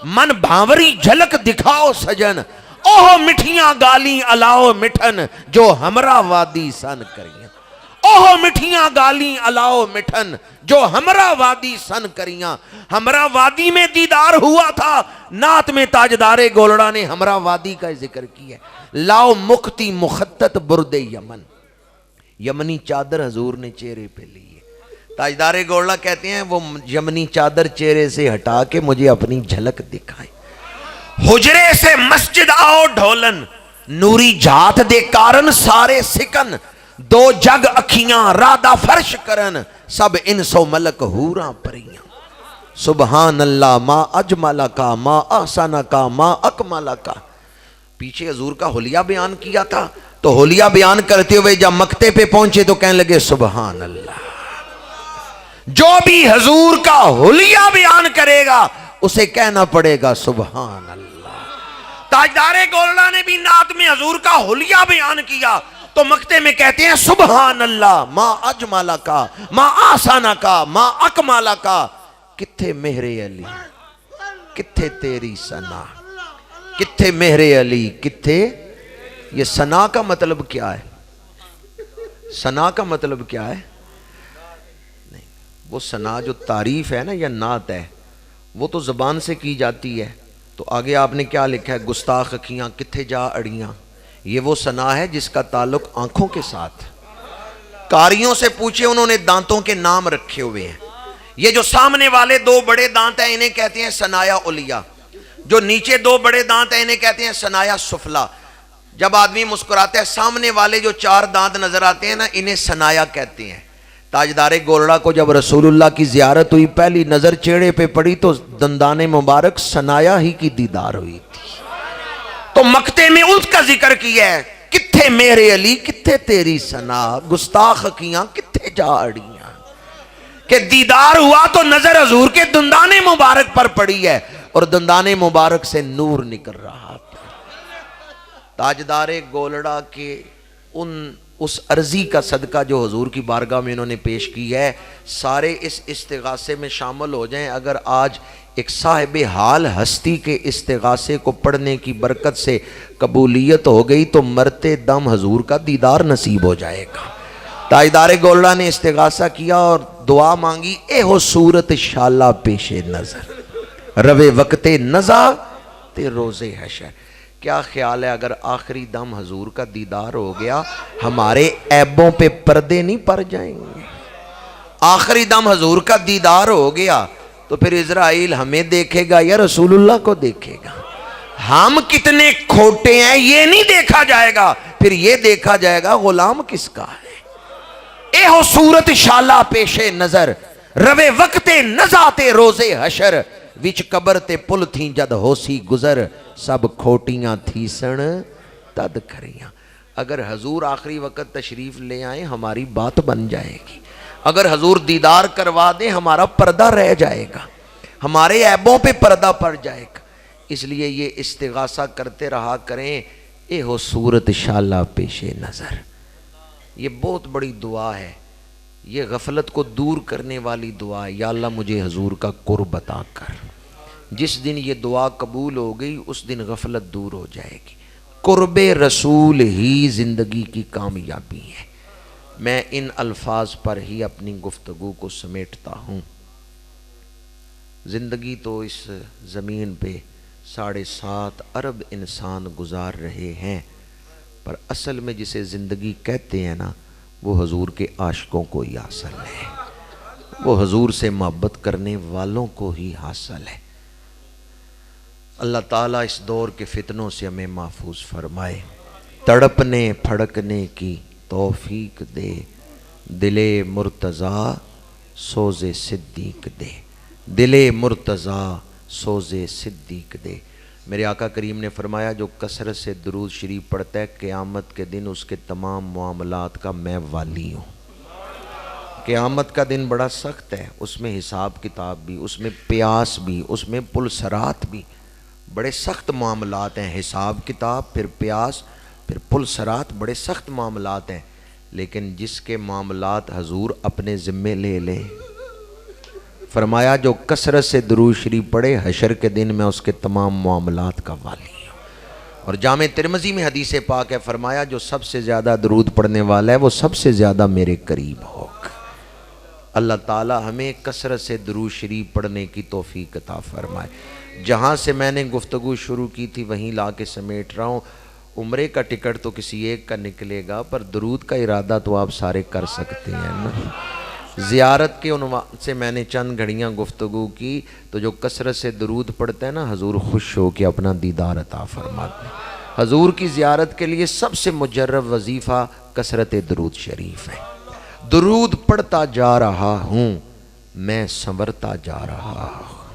من بھاوری جھلک دکھاؤ سجن، اوہ مٹھیاں گالی الاؤ مٹھن، جو ہمرا وادی سن کریاں۔ اوہ مٹھیاں گالی الاؤ مٹھن جو ہمرا وادی سن کریاں. ہمرا وادی میں دیدار ہوا تھا, نعت میں تاجدار گولڑا نے ہمرا وادی کا ذکر کیا. لاؤ مکتی مخطط برد یمن, یمنی چادر حضور نے چہرے پہ لی ہے. تاجدار گولڑا کہتے ہیں وہ یمنی چادر چہرے سے ہٹا کے مجھے اپنی جھلک دکھائے. حجرے سے مسجد آؤ ڈھولن, نوری جات دے کارن سارے سکن, دو جگ اکھیاں رادہ فرش کرن, سب انسو ملک حوراں پریاں. سبحان اللہ ما اجمل کا ما احسن کا ما اکمل کا. پیچھے حضور کا حلیہ بیان کیا تھا, تو حلیہ بیان کرتے ہوئے جب مکتے پہ پہنچے تو کہنے لگے سبحان اللہ. جو بھی حضور کا حلیہ بیان کرے گا اسے کہنا پڑے گا سبحان اللہ. تاجدار گولڑا نے بھی نعت میں حضور کا حلیہ بیان کیا تو مکتے میں کہتے ہیں سبحان اللہ ما اجمل کا ما آسان کا ما اکمل کا. کتھے مہر علی کتھے تیری ثنا, کتھے مہر علی کتھے. یہ ثنا کا مطلب کیا ہے؟ ثنا کا مطلب کیا ہے؟ نہیں, وہ ثنا جو تعریف ہے نا یا نعت ہے وہ تو زبان سے کی جاتی ہے. تو آگے آپ نے کیا لکھا ہے؟ گستاخ اکھیاں کتھے جا اڑیاں. یہ وہ ثنا ہے جس کا تعلق آنکھوں کے ساتھ. کاریوں سے پوچھے, انہوں نے دانتوں کے نام رکھے ہوئے ہیں. یہ جو سامنے والے دو بڑے دانت ہیں انہیں کہتے ہیں ثنایا علیہ, جو نیچے دو بڑے دانت ہیں انہیں کہتے ہیں ثنایا سفلا. جب آدمی مسکراتا ہے سامنے والے جو چار دانت نظر آتے ہیں نا انہیں ثنایا کہتے ہیں. تاجدار گولڑا کو جب رسول اللہ کی زیارت ہوئی پہلی نظر چہرے پہ پڑی تو دندان مبارک ثنایا ہی کی دیدار ہوئی تھی. تو مکتے میں اس کا ذکر کیا ہے, کتھے میرے علی کتھے تیری ثنا, گستاخ اکھیاں کتھے جا اڑیاں. کہ دیدار ہوا تو نظر حضور کے دندان مبارک پر پڑی ہے اور دندان مبارک سے نور نکل رہا تھا. تاجدار گولڑا کے اس عرضی کا صدقہ جو حضور کی بارگاہ میں انہوں نے پیش کی ہے, سارے اس استغاثے میں شامل ہو جائیں. اگر آج ایک صاحب حال ہستی کے استغاثے کو پڑھنے کی برکت سے قبولیت ہو گئی تو مرتے دم حضور کا دیدار نصیب ہو جائے گا. تاجدار گولڑا نے استغاثہ کیا اور دعا مانگی, اے ہو صورت شالہ پیش نظر روے وقت نزا تے روز حشر. کیا خیال ہے اگر آخری دم حضور کا دیدار ہو گیا ہمارے عیبوں پہ پردے نہیں پڑ جائیں گے؟ آخری دم حضور کا دیدار ہو گیا تو پھر اسرائیل ہمیں دیکھے گا یا رسول اللہ کو دیکھے گا؟ ہم کتنے کھوٹے ہیں یہ نہیں دیکھا جائے گا, پھر یہ دیکھا جائے گا غلام کس کا ہے. اے ہو صورت شالہ پیش نظر روے وقت نزات روز حشر, وچ قبر تے پل تھیں جد ہوسی گزر سب کھوٹیاں تھی سن تد کریاں. اگر حضور آخری وقت تشریف لے آئیں ہماری بات بن جائے گی. اگر حضور دیدار کروا دیں ہمارا پردہ رہ جائے گا, ہمارے عیبوں پہ پردہ پڑ جائے گا. اس لیے یہ استغاثہ کرتے رہا کریں, اے ہو صورت شالہ پیش نظر. یہ بہت بڑی دعا ہے, یہ غفلت کو دور کرنے والی دعا ہے. یا اللہ مجھے حضور کا قرب عطا کر. جس دن یہ دعا قبول ہو گئی اس دن غفلت دور ہو جائے گی. قرب رسول ہی زندگی کی کامیابی ہے. میں ان الفاظ پر ہی اپنی گفتگو کو سمیٹتا ہوں. زندگی تو اس زمین پہ 7.5 ارب انسان گزار رہے ہیں, پر اصل میں جسے زندگی کہتے ہیں نا وہ حضور کے عاشقوں کو ہی حاصل ہے, وہ حضور سے محبت کرنے والوں کو ہی حاصل ہے. اللہ تعالیٰ اس دور کے فتنوں سے ہمیں محفوظ فرمائے, تڑپنے پھڑکنے کی توفیق دے, دل مرتضیٰ سوز صدیق دے, دل مرتضیٰ سوز صدیق دے. میرے آقا کریم نے فرمایا جو کثرت سے درود شریف پڑھتا ہے قیامت کے دن اس کے تمام معاملات کا میں والی ہوں. قیامت کا دن بڑا سخت ہے, اس میں حساب کتاب بھی, اس میں پیاس بھی, اس میں پلسرات بھی, بڑے سخت معاملات ہیں. حساب کتاب, پھر پیاس, پھر پلسرات, بڑے سخت معاملات ہیں. لیکن جس کے معاملات حضور اپنے ذمے لے لے, فرمایا جو کثرت سے درود شریف پڑھے حشر کے دن میں اس کے تمام معاملات کا والی ہوں. اور جامع ترمذی میں حدیث پاک ہے، فرمایا جو سب سے زیادہ درود پڑھنے والا ہے وہ سب سے زیادہ میرے قریب ہوگا۔ اللہ تعالی ہمیں کثرت سے درود شریف پڑھنے کی توفیق عطا فرمائے۔ جہاں سے میں نے گفتگو شروع کی تھی وہیں لا کے سمیٹ رہا ہوں۔ عمرے کا ٹکٹ تو کسی ایک کا نکلے گا، پر درود کا ارادہ تو آپ سارے کر سکتے ہیں نا۔ زیارت کے عنوان سے میں نے چند گھڑیاں گفتگو کی، تو جو کثرت سے درود پڑھتا ہے نا، حضور خوش ہو کے اپنا دیدار عطا فرماتے ہیں۔ حضور کی زیارت کے لیے سب سے مجرب وظیفہ کثرت درود شریف ہے۔ درود پڑھتا جا رہا ہوں میں سنورتا جا رہا ہوں۔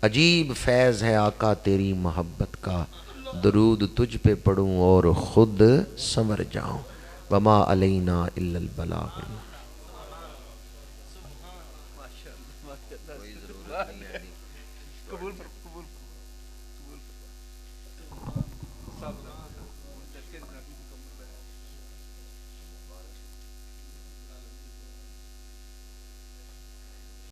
عجیب فیض ہے آقا تیری محبت کا، درود تجھ پہ پڑھوں اور خود سنور جاؤں۔ وما علینا الا البلاغ۔